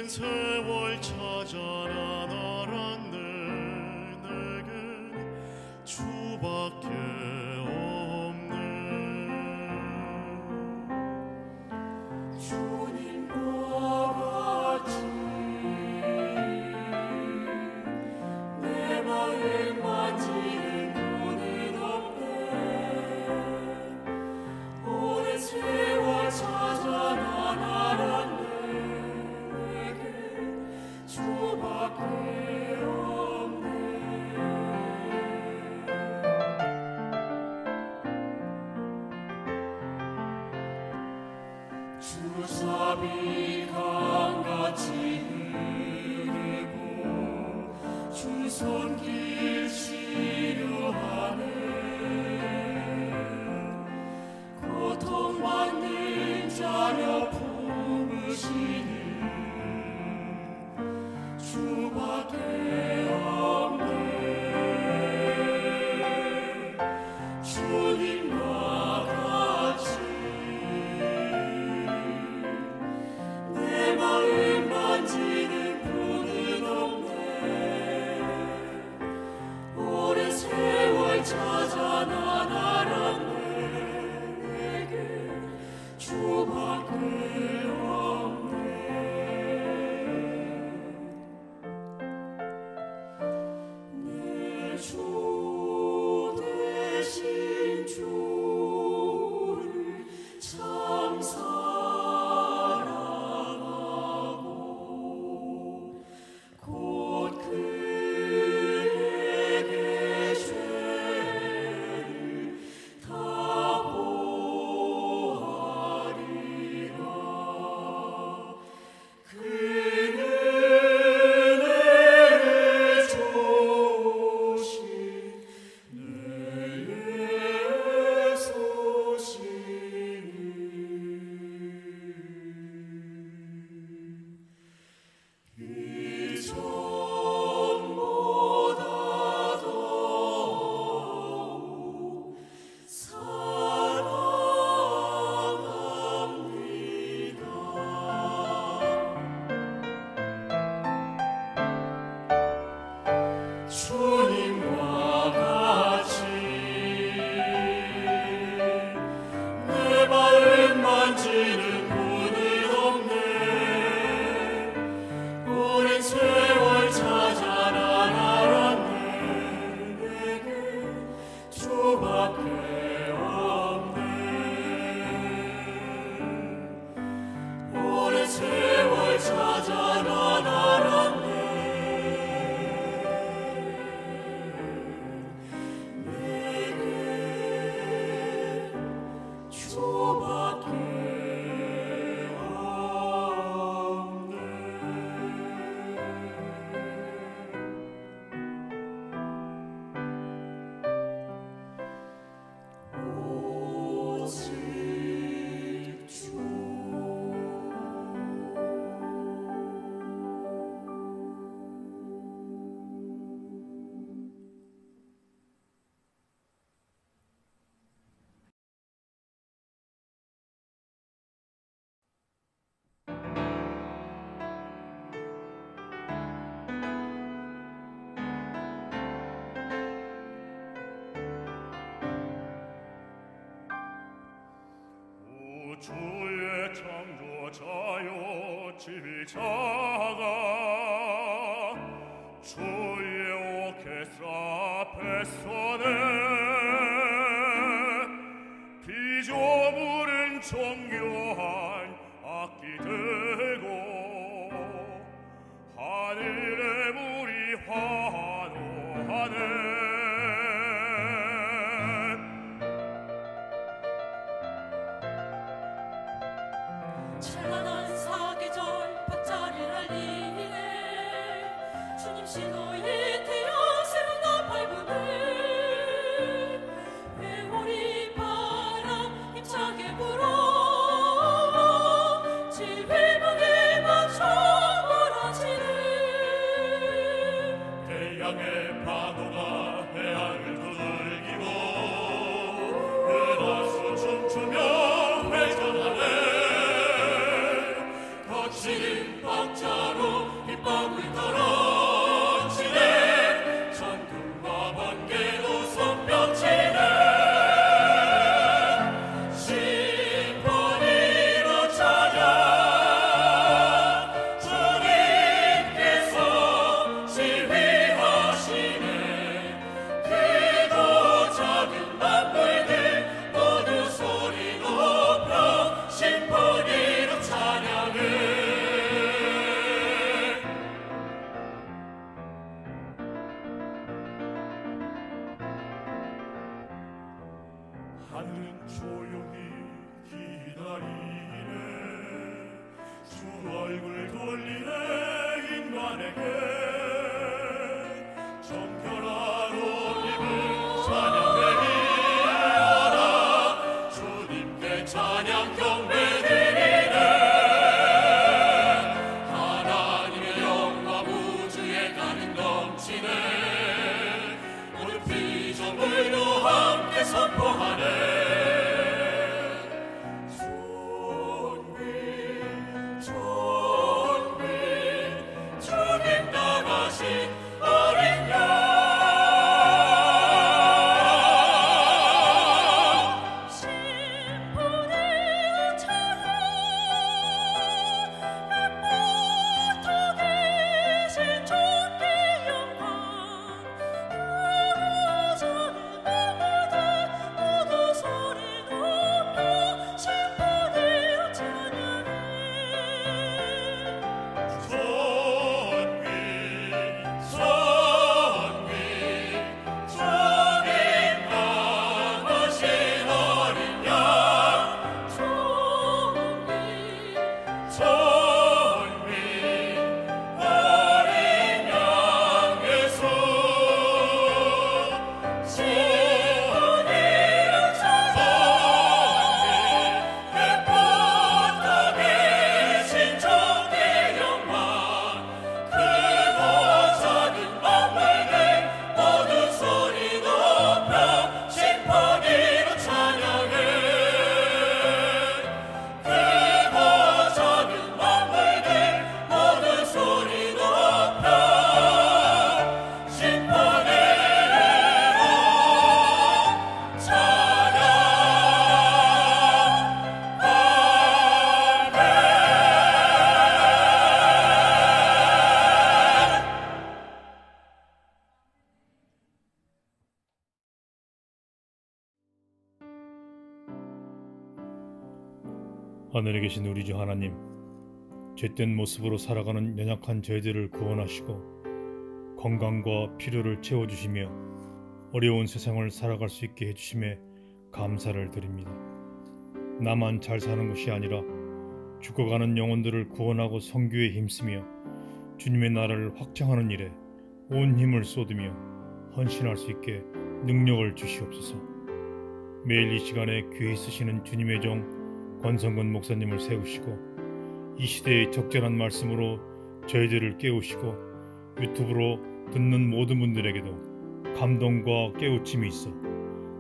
세월 찾아나 날았네. 내겐 주밖에 없네. 주님과 같이 내 마음 만지는 분은 없네. 오랜 세월 찾아나 날았네. 주밖에 없네. 주사비 강같이 흐르고 주 손길 치료하네. 고통받는 자녀 품으시니 주밖에 없네. 주님과 같이 내 마음 만지는 분은 없네. 오랜 세월 찾아나 날았네. 내게 주밖에 없네. 주 대신 주를 참 사랑하고 곧 그에게 죄를 다 보하리라. 주님과 같이 내 마음 만지는 분은 없네. 오랜 세월 찾아나 날았네. 내게 주밖에 없네. 오랜 세월 찾아나 날았네. 주의 창조자여 지휘자가 주의 오케스트라 앞에 서네. 피조물은 정교한 악기 들고 하늘의 물이 환호하네. 찬란한 사계절 밭자리를 알리네. 주님 신호에 태양 새로운 발부네. 회오리 바람 힘차게 불어 조용히 기다리네 주 얼굴 돌리네 인간에게 정결한 옷 입은 찬양되리라 주님께 찬양 경배드리네 하나님의 영광 우주에 가득 넘치네 모든 피조물도 함께 선포하네 하늘에 계신 우리 주 하나님, 죄된 모습으로 살아가는 연약한 저희들을 구원하시고 건강과 필요를 채워주시며 어려운 세상을 살아갈 수 있게 해주심에 감사를 드립니다. 나만 잘 사는 것이 아니라 죽어가는 영혼들을 구원하고 선교에 힘쓰며 주님의 나라를 확장하는 일에 온 힘을 쏟으며 헌신할 수 있게 능력을 주시옵소서. 매일 이 시간에 귀히 쓰시는 주님의 종 권성근 목사님을 세우시고 이 시대의 적절한 말씀으로 저희들을 깨우시고 유튜브로 듣는 모든 분들에게도 감동과 깨우침이 있어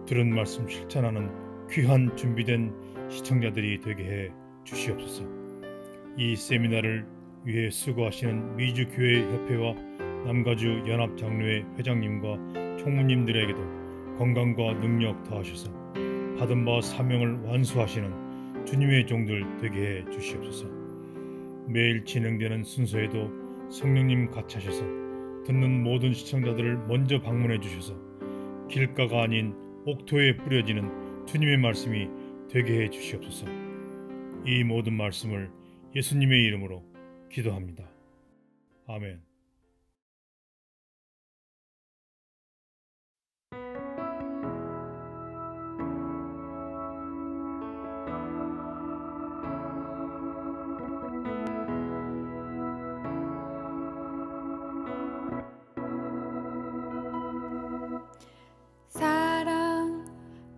들은 말씀 실천하는 귀한 준비된 시청자들이 되게 해 주시옵소서. 이 세미나를 위해 수고하시는 미주교회협회와 남가주 연합장로회 회장님과 총무님들에게도 건강과 능력 더하셔서 받은 바 사명을 완수하시는 주님의 종들 되게 해 주시옵소서. 매일 진행되는 순서에도 성령님 같이 하셔서 듣는 모든 시청자들을 먼저 방문해 주셔서 길가가 아닌 옥토에 뿌려지는 주님의 말씀이 되게 해 주시옵소서. 이 모든 말씀을 예수님의 이름으로 기도합니다. 아멘.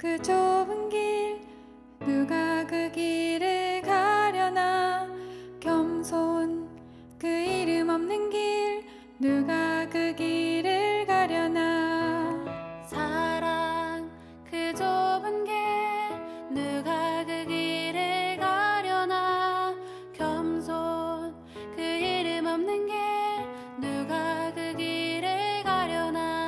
그 좁은 길 누가 그 길을 가려나 겸손 그 이름 없는 길 누가 그 길을 가려나 사랑 그 좁은 길 누가 그 길을 가려나 겸손 그 이름 없는 길 누가 그 길을 가려나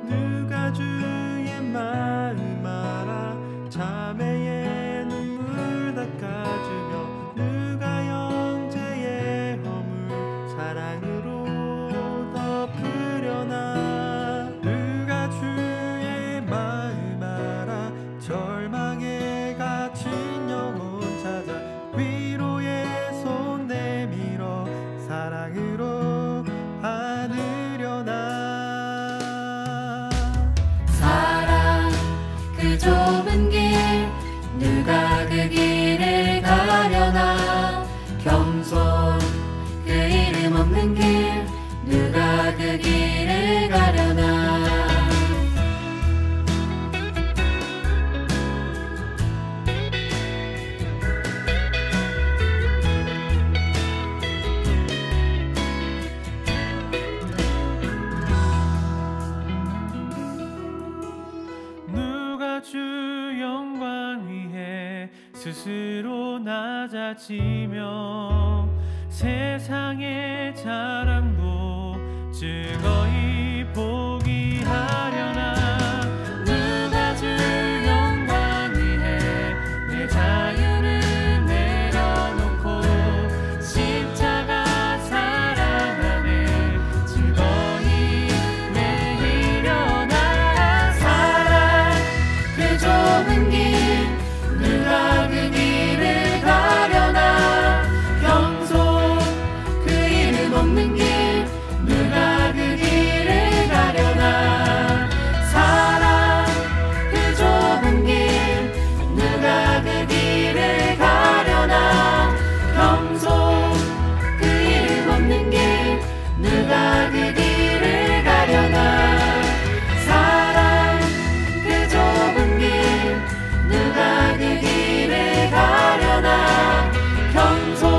누가 주의 마음 알아 자매의 눈물 닦아주며 누가 형제의 허물 사랑으로 덮으려나 누가 주의 마음 알아 절망에 갇힌 영혼 찾아 위로의 손 내밀어 사랑으로 안으려나 사랑 그 좁은 길 누가 그 길을 가려나 겸손 그 이름 없는 길 누가 그 길을 가려나 누가 주 영광 위해 스스로 낮아지며 세상의 자랑도 즐거이 포기하려나 누가 주 영광 위해 내 자유를 내려놓고 십자가 사랑 안에 즐거이 매이려나 사랑 그 좁은 길 누가 그 길을 가려나 겸손 그 이름 없는 길 누가 그 길을 가려나 사랑 그 좁은 길 누가 그 길을 가려나 겸손 그 이름 없는 길 누가 그 길을 가려나 사랑 그 좁은 길 누가 그 길을 가려나 겸손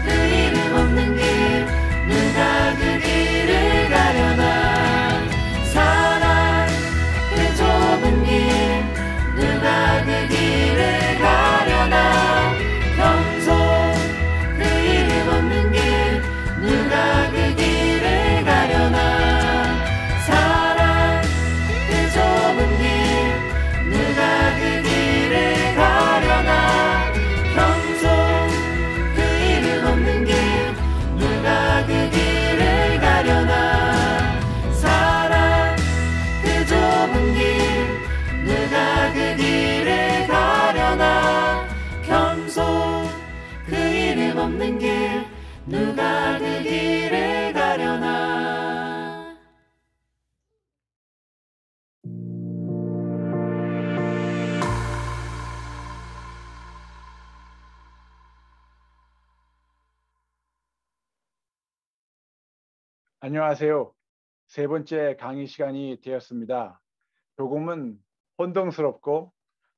그 이름 없는 길 누가 그 길을 가려나 사랑 그 좁은 길 누가 그 길을 가려나 겸손 그 이름 없는 길 누가 그 길을 가려나 사랑 그 좁은 길 누가 그 길을 가려나 겸손 그 이름 없는 길 누가 그 길을 가려나 사랑 그 좁은 길 누가 그 길을 가려나 겸손 그 이름 없는 길 누가 그 길을 가려나 안녕하세요. 세 번째 강의 시간이 되었습니다. 조금은 혼동스럽고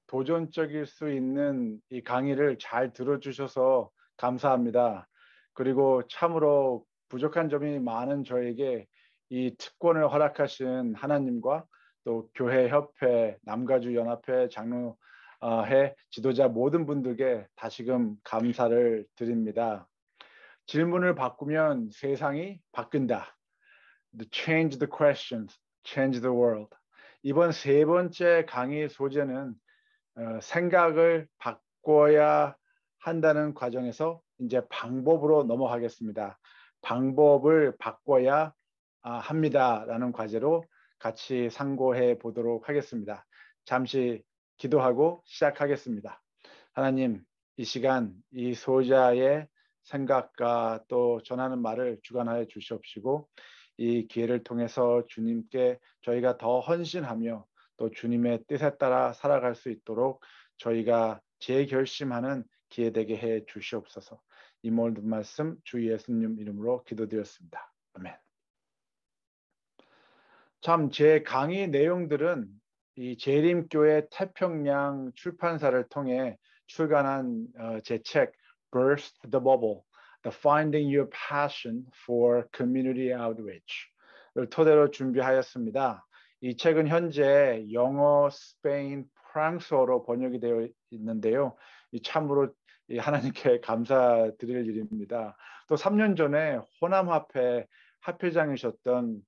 도전적일 수 있는 이 강의를 잘 들어주셔서 감사합니다. 그리고 참으로 부족한 점이 많은 저에게 이 특권을 허락하신 하나님과 또 교회 협회, 남가주 연합회 장로회 지도자 모든 분들께 다시금 감사를 드립니다. 질문을 바꾸면 세상이 바뀐다. Change the questions, change the world. 이번 세 번째 강의 소재는 생각을 바꿔야 한다는 과정에서 이제 방법으로 넘어가겠습니다. 방법을 바꿔야 합니다라는 과제로 같이 상고해 보도록 하겠습니다. 잠시 기도하고 시작하겠습니다. 하나님, 이 시간 이 소자의 생각과 또 전하는 말을 주관하여 주시옵시고 이 기회를 통해서 주님께 저희가 더 헌신하며 또 주님의 뜻에 따라 살아갈 수 있도록 저희가 재결심하는 기회 되게 해 주시옵소서. 이 모든 말씀 주 예수님 이름으로 기도드렸습니다. 아멘. 참 제 강의 내용들은 이 재림교회 태평양 출판사를 통해 출간한 제 책 Burst the Bubble, The Finding Your Passion for Community Outreach를 토대로 준비하였습니다. 이 책은 현재 영어, 스페인, 프랑스어로 번역이 되어 있는데요. 이 참으로 하나님께 감사드릴 일입니다. 또 3년 전에 호남합회 합회장이셨던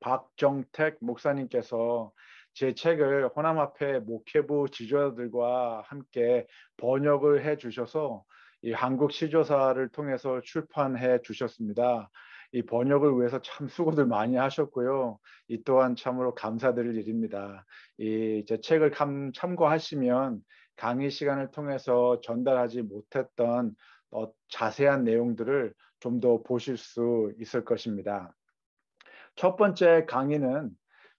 박정택 목사님께서 제 책을 호남합회 목회부 지도자들과 함께 번역을 해 주셔서 이 한국 시조사를 통해서 출판해 주셨습니다. 이 번역을 위해서 참 수고들 많이 하셨고요. 이 또한 참으로 감사드릴 일입니다. 이 제 책을 참고하시면 강의 시간을 통해서 전달하지 못했던 자세한 내용들을 좀 더 보실 수 있을 것입니다. 첫 번째 강의는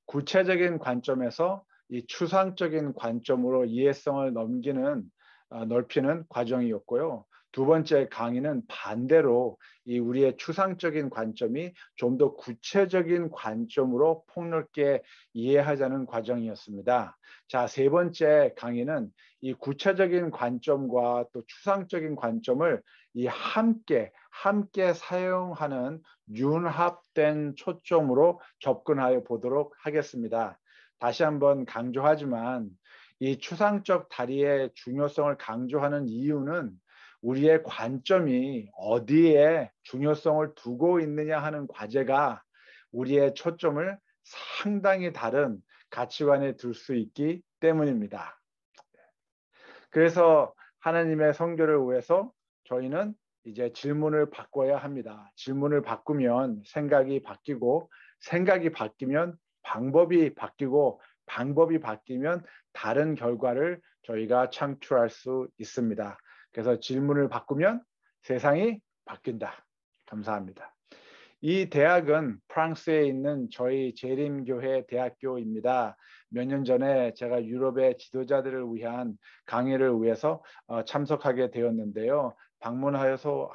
구체적인 관점에서 이 추상적인 관점으로 이해성을 넓히는 과정이었고요. 두 번째 강의는 반대로 이 우리의 추상적인 관점이 좀 더 구체적인 관점으로 폭넓게 이해하자는 과정이었습니다. 자, 세 번째 강의는 이 구체적인 관점과 또 추상적인 관점을 이 함께 사용하는 융합된 초점으로 접근하여 보도록 하겠습니다. 다시 한번 강조하지만 이 추상적 다리의 중요성을 강조하는 이유는 우리의 관점이 어디에 중요성을 두고 있느냐 하는 과제가 우리의 초점을 상당히 다른 가치관에 둘 수 있기 때문입니다. 그래서 하나님의 성교를 위해서 저희는 이제 질문을 바꿔야 합니다. 질문을 바꾸면 생각이 바뀌고, 생각이 바뀌면 방법이 바뀌고, 방법이 바뀌면 다른 결과를 저희가 창출할 수 있습니다. 그래서 질문을 바꾸면 세상이 바뀐다. 감사합니다. 이 대학은 프랑스에 있는 저희 재림교회 대학교입니다. 몇 년 전에 제가 유럽의 지도자들을 위한 강의를 위해서 참석하게 되었는데요. 방문하여서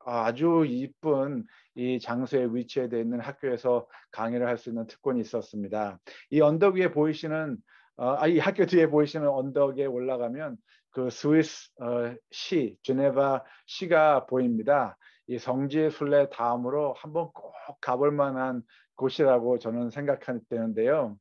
아주 이쁜 이 장소에 위치되어 있는 학교에서 강의를 할 수 있는 특권이 있었습니다. 이 언덕 위에 보이시는 이 학교 뒤에 보이시는 언덕에 올라가면 그 스위스 시, 제네바 시가 보입니다. 이 성지 순례 다음으로 한번 꼭 가볼 만한 곳이라고 저는 생각하는데요.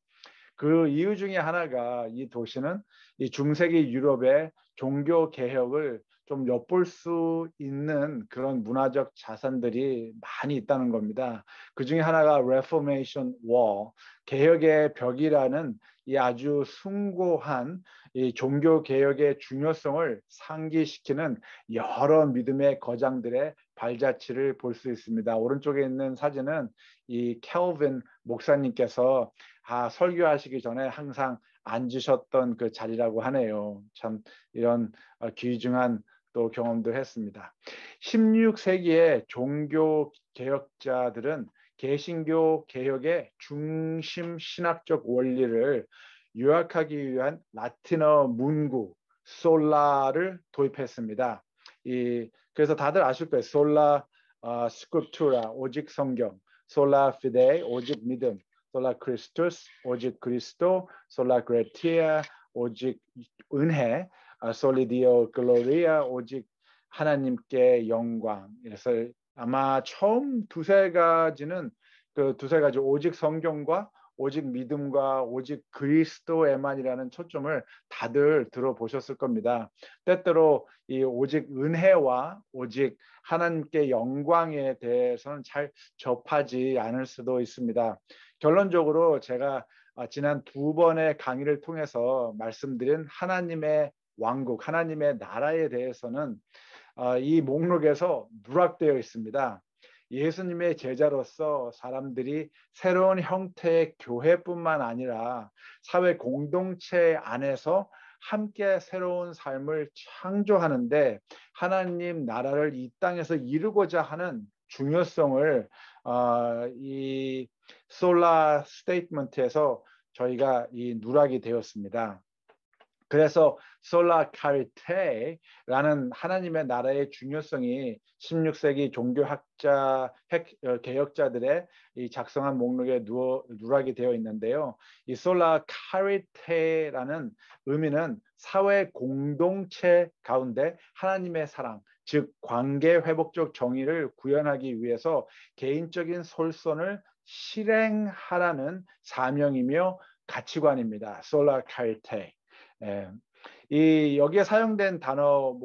그 이유 중에 하나가 이 도시는 이 중세기 유럽의 종교 개혁을 좀 엿볼 수 있는 그런 문화적 자산들이 많이 있다는 겁니다. 그 중에 하나가 Reformation Wall, 개혁의 벽이라는 이 아주 숭고한 이 종교 개혁의 중요성을 상기시키는 여러 믿음의 거장들의 발자취를 볼 수 있습니다. 오른쪽에 있는 사진은 이 켈빈 목사님께서 설교하시기 전에 항상 앉으셨던 그 자리라고 하네요. 참 이런 귀중한 또 경험도 했습니다. 16세기의 종교 개혁자들은 개신교 개혁의 중심 신학적 원리를 요약하기 위한 라틴어 문구 솔라를 도입했습니다. 그래서 다들 아실 거예요. 솔라 스크립투라 오직 성경, 솔라 피데 오직 믿음, 솔라 크리스투스 오직 그리스도, 솔라 그레티아 오직 은혜, 솔리디오 글로리아 오직 하나님께 영광. 그래서 아마 처음 두세 가지 오직 성경과 오직 믿음과 오직 그리스도에만이라는 초점을 다들 들어보셨을 겁니다. 때때로 이 오직 은혜와 오직 하나님께 영광에 대해서는 잘 접하지 않을 수도 있습니다. 결론적으로 제가 지난 두 번의 강의를 통해서 말씀드린 하나님의 왕국, 하나님의 나라에 대해서는 이 목록에서 누락되어 있습니다. 예수님의 제자로서 사람들이 새로운 형태의 교회뿐만 아니라 사회 공동체 안에서 함께 새로운 삶을 창조하는데 하나님 나라를 이 땅에서 이루고자 하는 중요성을 이 솔라 스테이트먼트에서 저희가 이 누락이 되었습니다. 그래서 솔라 카리테라는 하나님의 나라의 중요성이 16세기 종교학자 개혁자들의 이 작성한 목록에 누락이 되어 있는데요. 이 솔라 카리테라는 의미는 사회 공동체 가운데 하나님의 사랑, 즉 관계 회복적 정의를 구현하기 위해서 개인적인 솔선을 실행하라는 사명이며 가치관입니다. 솔라 카리테. 여기에 사용된 단어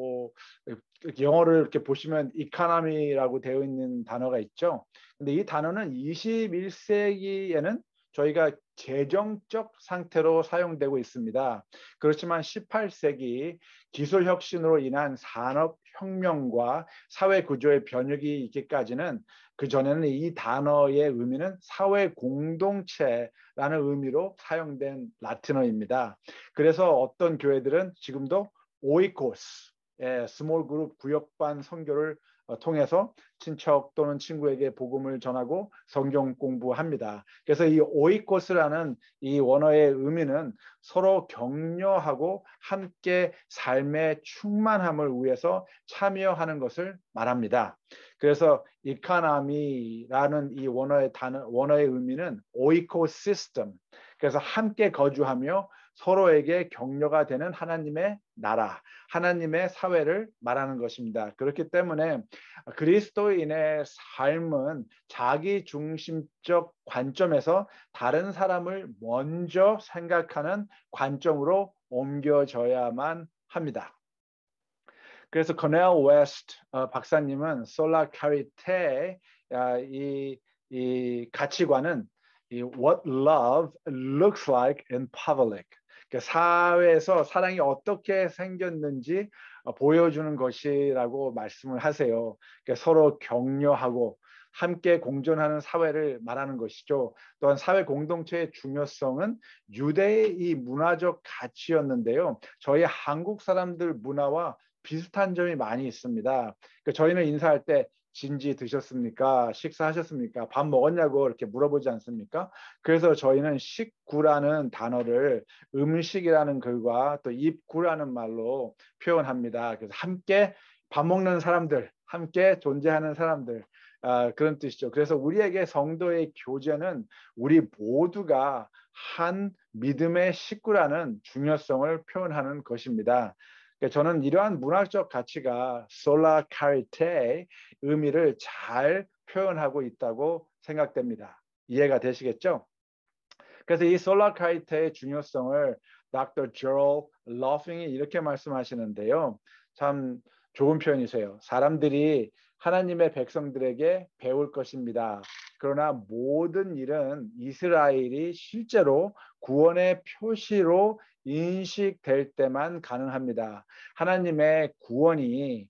영어를 이렇게 보시면 economy라고 되어 있는 단어가 있죠. 근데 이 단어는 21세기에는 저희가 재정적 상태로 사용되고 있습니다. 그렇지만 18세기 기술 혁신으로 인한 산업 혁명과 사회 구조의 변혁이 있기까지는 그 전에는 이 단어의 의미는 사회 공동체라는 의미로 사용된 라틴어입니다. 그래서 어떤 교회들은 지금도 오이코스, 스몰 그룹 구역반 선교를 통해서 친척 또는 친구에게 복음을 전하고 성경 공부합니다. 그래서 이 오이코스라는 이 원어의 의미는 서로 격려하고 함께 삶의 충만함을 위해서 참여하는 것을 말합니다. 그래서 이카나미라는 이 원어의 의미는 오이코시스템, 그래서 함께 거주하며 서로에게 격려가 되는 하나님의 나라, 하나님의 사회를 말하는 것입니다. 그렇기 때문에 그리스도인의 삶은 자기 중심적 관점에서 다른 사람을 먼저 생각하는 관점으로 옮겨져야만 합니다. 그래서 코넬 웨스트 박사님은 솔라 카리테 이 가치관은 what love looks like in public, 사회에서 사랑이 어떻게 생겼는지 보여주는 것이라고 말씀을 하세요. 서로 격려하고 함께 공존하는 사회를 말하는 것이죠. 또한 사회 공동체의 중요성은 유대의 이 문화적 가치였는데요. 저희 한국 사람들 문화와 비슷한 점이 많이 있습니다. 저희는 인사할 때 진지 드셨습니까? 식사하셨습니까? 밥 먹었냐고 이렇게 물어보지 않습니까? 그래서 저희는 식구라는 단어를 음식이라는 글과 또 입구라는 말로 표현합니다. 그래서 함께 밥 먹는 사람들, 함께 존재하는 사람들, 그런 뜻이죠. 그래서 우리에게 성도의 교제는 우리 모두가 한 믿음의 식구라는 중요성을 표현하는 것입니다. 저는 이러한 문학적 가치가 솔라 카리테의 의미를 잘 표현하고 있다고 생각됩니다. 이해가 되시겠죠? 그래서 이 솔라 카리테의 중요성을 Dr. Joel Loffing이 이렇게 말씀하시는데요. 참 좋은 표현이세요. 사람들이 하나님의 백성들에게 배울 것입니다. 그러나 모든 일은 이스라엘이 실제로 구원의 표시로 인식될 때만 가능합니다. 하나님의 구원이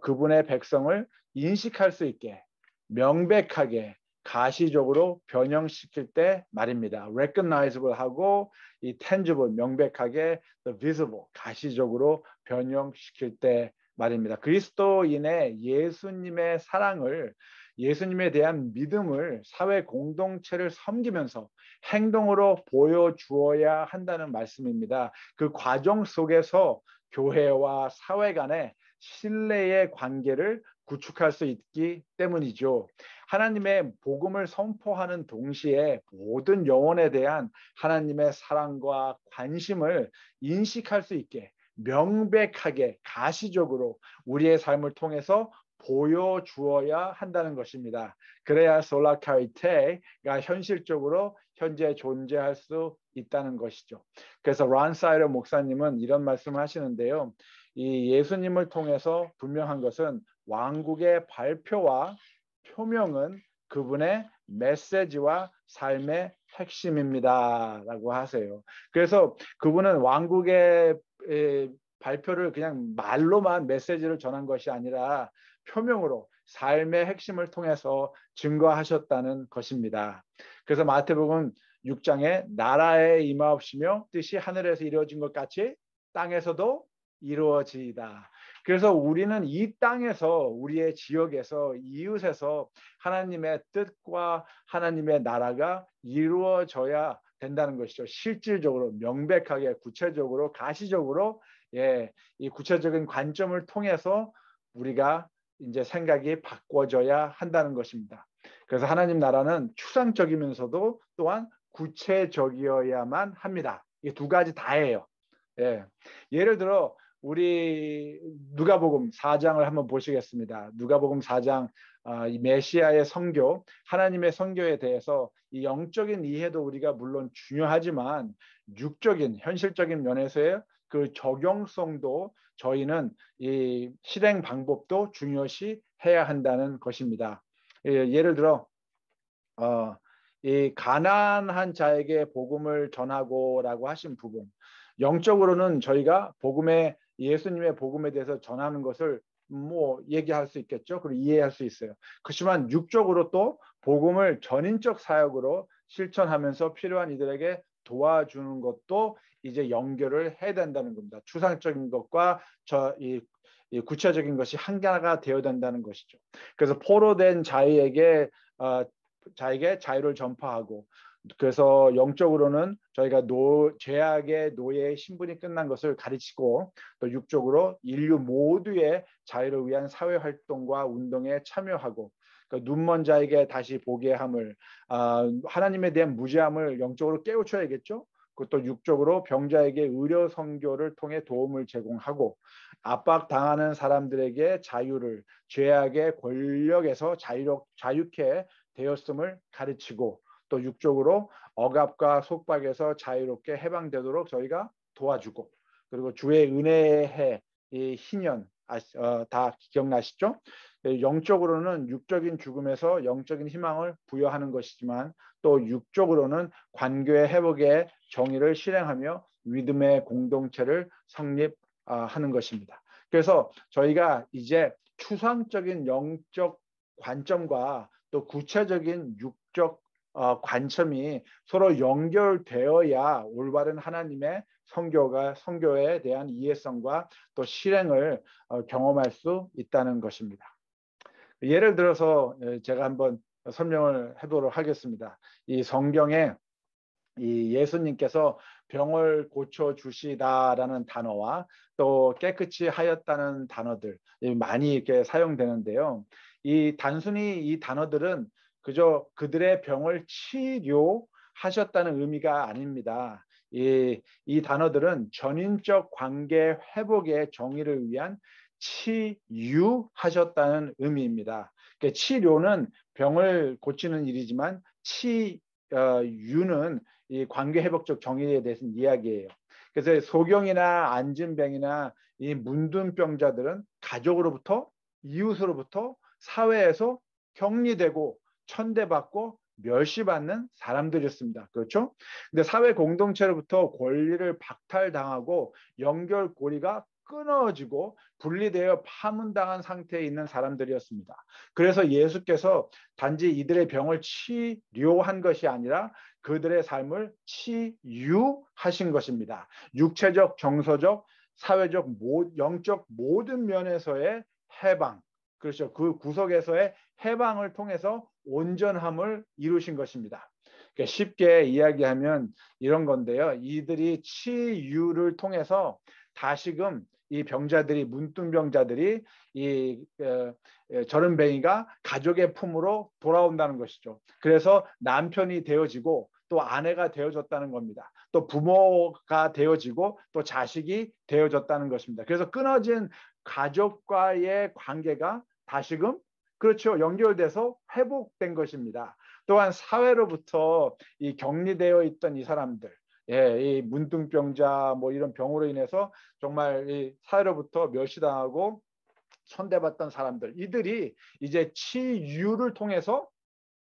그분의 백성을 인식할 수 있게 명백하게 가시적으로 변형시킬 때 말입니다. recognizable 하고 이 tangible 명백하게 the visible 가시적으로 변형시킬 때 말입니다. 그리스도인의 예수님의 사랑을, 예수님에 대한 믿음을 사회 공동체를 섬기면서 행동으로 보여주어야 한다는 말씀입니다. 그 과정 속에서 교회와 사회 간의 신뢰의 관계를 구축할 수 있기 때문이죠. 하나님의 복음을 선포하는 동시에 모든 영혼에 대한 하나님의 사랑과 관심을 인식할 수 있게 명백하게 가시적으로 우리의 삶을 통해서 보여주어야 한다는 것입니다. 그래야 솔라 카리테가 현실적으로 현재 존재할 수 있다는 것이죠. 그래서 란 사이러 목사님은 이런 말씀을 하시는데요. 이 예수님을 통해서 분명한 것은 왕국의 발표와 표명은 그분의 메시지와 삶의 핵심입니다 라고 하세요. 그래서 그분은 왕국의 발표를 그냥 말로만 메시지를 전한 것이 아니라 표명으로 삶의 핵심을 통해서 증거하셨다는 것입니다. 그래서 마태복음 6장에 나라에 임하옵시며 뜻이 하늘에서 이루어진 것 같이 땅에서도 이루어지이다. 그래서 우리는 이 땅에서 우리의 지역에서 이웃에서 하나님의 뜻과 하나님의 나라가 이루어져야 된다는 것이죠. 실질적으로 명백하게 구체적으로 가시적으로 이 구체적인 관점을 통해서 우리가 이제 생각이 바꿔져야 한다는 것입니다. 그래서 하나님 나라는 추상적이면서도 또한 구체적이어야만 합니다. 이 두 가지 다예요. 예를 들어 우리 누가복음 4장을 한번 보시겠습니다. 누가복음 4장 이 메시아의 선교, 하나님의 선교에 대해서 이 영적인 이해도 우리가 물론 중요하지만 육적인 현실적인 면에서의 그 적용성도 저희는 이 실행 방법도 중요시 해야 한다는 것입니다. 예를 들어 이 가난한 자에게 복음을 전하고라고 하신 부분, 영적으로는 저희가 예수님의 복음에 대해서 전하는 것을 얘기할 수 있겠죠. 그리고 이해할 수 있어요. 그렇지만 육적으로 또 복음을 전인적 사역으로 실천하면서 필요한 이들에게 도와주는 것도 이제 연결을 해야 된다는 겁니다. 추상적인 것과 이 이 구체적인 것이 하나가 되어야 된다는 것이죠. 그래서 포로된 자에게 자유를 전파하고, 그래서 영적으로는 저희가 죄악의 노예의 신분이 끝난 것을 가르치고, 또 육적으로 인류 모두의 자유를 위한 사회 활동과 운동에 참여하고, 눈먼 자에게 다시 보게 함을, 하나님에 대한 무지함을 영적으로 깨우쳐야겠죠. 그것도 육적으로 병자에게 의료 선교를 통해 도움을 제공하고, 압박당하는 사람들에게 자유를, 죄악의 권력에서 자유케 되었음을 가르치고, 또 육적으로 억압과 속박에서 자유롭게 해방되도록 저희가 도와주고, 그리고 주의 은혜의 해, 이 희년 다 기억나시죠? 영적으로는 육적인 죽음에서 영적인 희망을 부여하는 것이지만, 또 육적으로는 관계의 회복의 정의를 실행하며 믿음의 공동체를 성립하는 것입니다. 그래서 저희가 이제 추상적인 영적 관점과 또 구체적인 육적 관점이 서로 연결되어야 올바른 하나님의 선교에 대한 이해성과 또 실행을 경험할 수 있다는 것입니다. 예를 들어서 제가 한번 설명을 해보도록 하겠습니다. 이 성경에 이 예수님께서 병을 고쳐 주시다라는 단어와 또 깨끗이 하였다는 단어들 많이 이렇게 사용되는데요. 단순히 이 단어들은 그저 그들의 병을 치료하셨다는 의미가 아닙니다. 이 단어들은 전인적 관계 회복의 정의를 위한 치유하셨다는 의미입니다. 그러니까 치료는 병을 고치는 일이지만 치유는 이 관계 회복적 정의에 대해서 이야기예요. 그래서 소경이나 안진병이나 이 문둥병자들은 가족으로부터, 이웃으로부터, 사회에서 격리되고 천대받고 멸시받는 사람들이었습니다. 그렇죠? 근데 사회 공동체로부터 권리를 박탈당하고 연결고리가 끊어지고 분리되어 파문당한 상태에 있는 사람들이었습니다. 그래서 예수께서 단지 이들의 병을 치료한 것이 아니라 그들의 삶을 치유하신 것입니다. 육체적, 정서적, 사회적, 영적 모든 면에서의 해방, 그렇죠. 그 구석에서의 해방을 통해서 온전함을 이루신 것입니다. 그러니까 쉽게 이야기하면 이런 건데요. 이들이 치유를 통해서 다시금 이 병자들이, 문둥병자들이 이 저른뱅이가 가족의 품으로 돌아온다는 것이죠. 그래서 남편이 되어지고 또 아내가 되어졌다는 겁니다. 또 부모가 되어지고 또 자식이 되어졌다는 것입니다. 그래서 끊어진 가족과의 관계가 다시금, 그렇죠, 연결돼서 회복된 것입니다. 또한 사회로부터 이 격리되어 있던 이 사람들, 이 문둥병자 뭐 이런 병으로 인해서 정말 이 사회로부터 멸시당하고 천대받던 사람들, 이들이 이제 치유를 통해서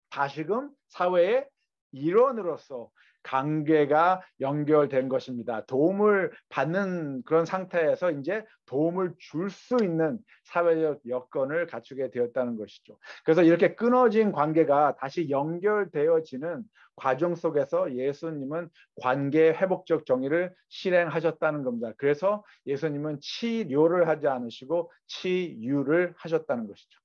다시금 사회의 일원으로서 관계가 연결된 것입니다. 도움을 받는 그런 상태에서 이제 도움을 줄 수 있는 사회적 여건을 갖추게 되었다는 것이죠. 그래서 이렇게 끊어진 관계가 다시 연결되어지는 과정 속에서 예수님은 관계 회복적 정의를 실행하셨다는 겁니다. 그래서 예수님은 치료를 하지 않으시고 치유를 하셨다는 것이죠.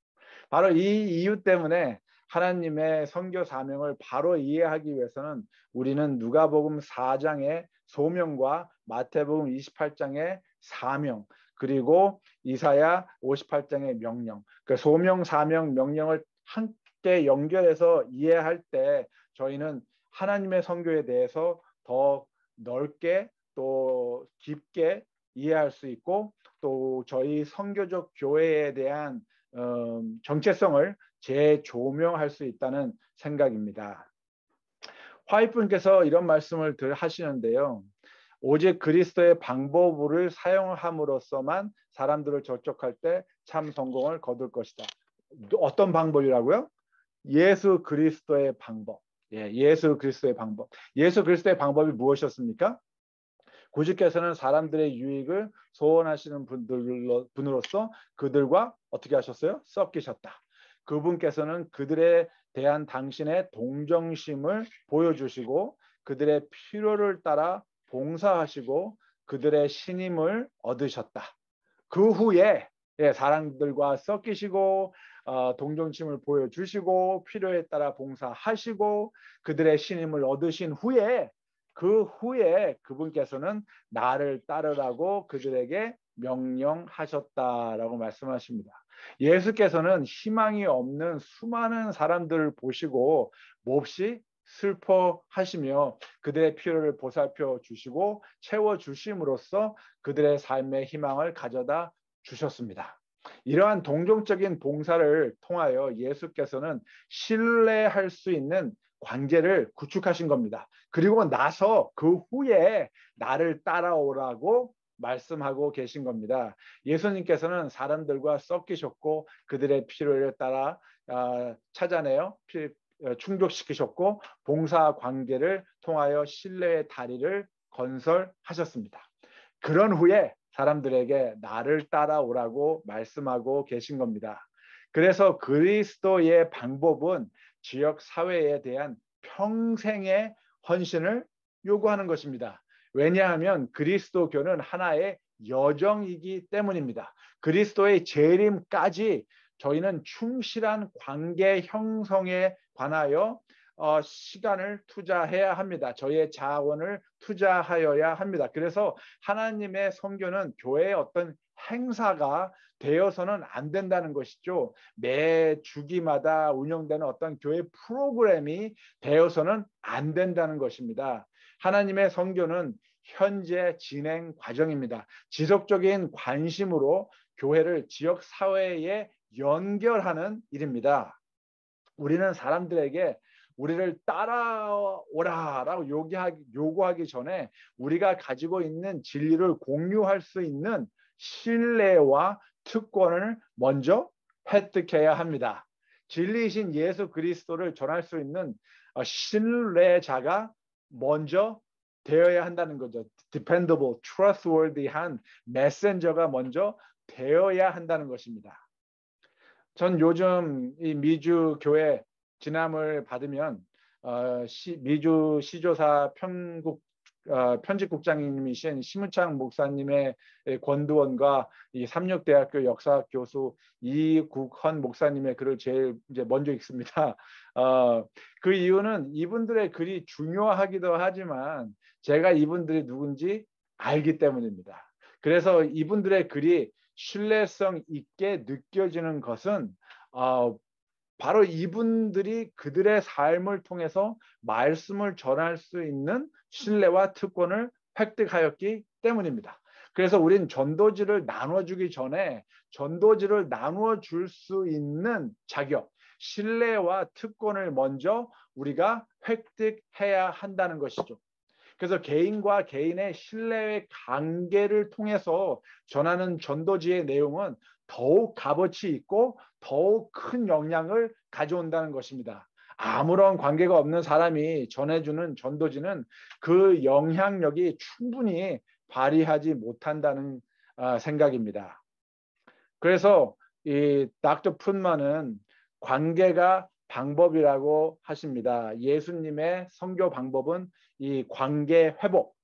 바로 이 이유 때문에 하나님의 선교 사명을 바로 이해하기 위해서는 우리는 누가복음 4장의 소명과 마태복음 28장의 사명, 그리고 이사야 58장의 명령, 그 소명, 사명, 명령을 함께 연결해서 이해할 때 저희는 하나님의 선교에 대해서 더 넓게 또 깊게 이해할 수 있고, 또 저희 선교적 교회에 대한 정체성을 재조명할 수 있다는 생각입니다. 화이트분께서 이런 말씀을 하시는데요. 오직 그리스도의 방법을 사용함으로써만 사람들을 접촉할 때 참 성공을 거둘 것이다. 어떤 방법이라고요? 예수 그리스도의 방법. 예수 그리스도의 방법. 예수 그리스도의 방법이 무엇이었습니까? 구주께서는 사람들의 유익을 소원하시는 분으로서 그들과 어떻게 하셨어요? 섞이셨다. 그분께서는 그들에 대한 당신의 동정심을 보여주시고 그들의 필요를 따라 봉사하시고 그들의 신임을 얻으셨다. 그 후에 예, 사람들과 섞이시고 동정심을 보여주시고 필요에 따라 봉사하시고 그들의 신임을 얻으신 후에 그 후에 그분께서는 나를 따르라고 그들에게 명령하셨다라고 말씀하십니다. 예수께서는 희망이 없는 수많은 사람들을 보시고 몹시 슬퍼하시며 그들의 필요를 보살펴 주시고 채워 주심으로써 그들의 삶의 희망을 가져다 주셨습니다. 이러한 동정적인 봉사를 통하여 예수께서는 신뢰할 수 있는 관계를 구축하신 겁니다. 그리고 나서 그 후에 나를 따라오라고 말씀하고 계신 겁니다. 예수님께서는 사람들과 섞이셨고 그들의 필요를 따라 찾아내어 충족시키셨고 봉사 관계를 통하여 신뢰의 다리를 건설하셨습니다. 그런 후에 사람들에게 나를 따라오라고 말씀하고 계신 겁니다. 그래서 그리스도의 방법은 지역 사회에 대한 평생의 헌신을 요구하는 것입니다. 왜냐하면 그리스도교는 하나의 여정이기 때문입니다. 그리스도의 재림까지 저희는 충실한 관계 형성에 관하여 시간을 투자해야 합니다. 저희의 자원을 투자하여야 합니다. 그래서 하나님의 선교는 교회의 어떤 행사가 되어서는 안 된다는 것이죠. 매 주기마다 운영되는 어떤 교회 프로그램이 되어서는 안 된다는 것입니다. 하나님의 선교는 현재 진행 과정입니다. 지속적인 관심으로 교회를 지역 사회에 연결하는 일입니다. 우리는 사람들에게 우리를 따라오라라고 요구하기 전에 우리가 가지고 있는 진리를 공유할 수 있는 신뢰와 특권을 먼저 획득해야 합니다. 진리이신 예수 그리스도를 전할 수 있는 신뢰자가 먼저 되어야 한다는 거죠. dependable, trustworthy한 메신저가 먼저 되어야 한다는 것입니다. 전 요즘 이 미주 교회 진함을 받으면 미주 시조사 편집국장님이신 심은창 목사님의 권두원과 이 삼육대학교 역사학 교수 이국헌 목사님의 글을 제일 이제 먼저 읽습니다. 그 이유는 이분들의 글이 중요하기도 하지만 제가 이분들이 누군지 알기 때문입니다. 그래서 이분들의 글이 신뢰성 있게 느껴지는 것은 바로 이분들이 그들의 삶을 통해서 말씀을 전할 수 있는 신뢰와 특권을 획득하였기 때문입니다. 그래서 우린 전도지를 나눠주기 전에 전도지를 나누어 줄 수 있는 자격, 신뢰와 특권을 먼저 우리가 획득해야 한다는 것이죠. 그래서 개인과 개인의 신뢰의 관계를 통해서 전하는 전도지의 내용은 더욱 값어치 있고 더욱 큰 영향을 가져온다는 것입니다. 아무런 관계가 없는 사람이 전해주는 전도지는 그 영향력이 충분히 발휘하지 못한다는 생각입니다. 그래서 이 닥터 푼만은 관계가 방법이라고 하십니다. 예수님의 선교 방법은 이 관계 회복,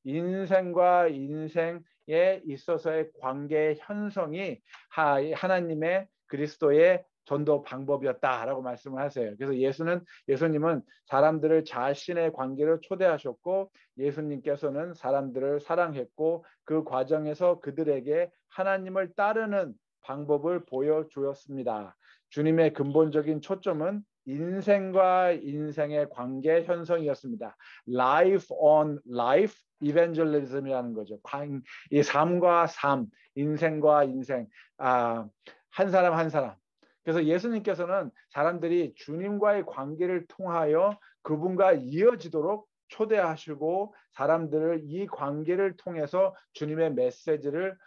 인생과 인생에 있어서의 관계 현성이 하나님의 그리스도의 전도 방법이었다라고 말씀을 하세요. 그래서 예수님은 사람들을 자신의 관계로 초대하셨고 예수님께서는 사람들을 사랑했고 그 과정에서 그들에게 하나님을 따르는 방법을 보여주었습니다. 주님의 근본적인 초점은 인생과 인생의 관계 현성이었습니다. Life on life evangelism이라는 거죠. 이 삶과 삶, 인생과 인생, 한 사람 한 사람. 그래서 예수님께서는 사람들이 주님과의 관계를 통하여 그분과 이어지도록 초대하시고 사람들을 이 관계를 통해서 주님의 메시지를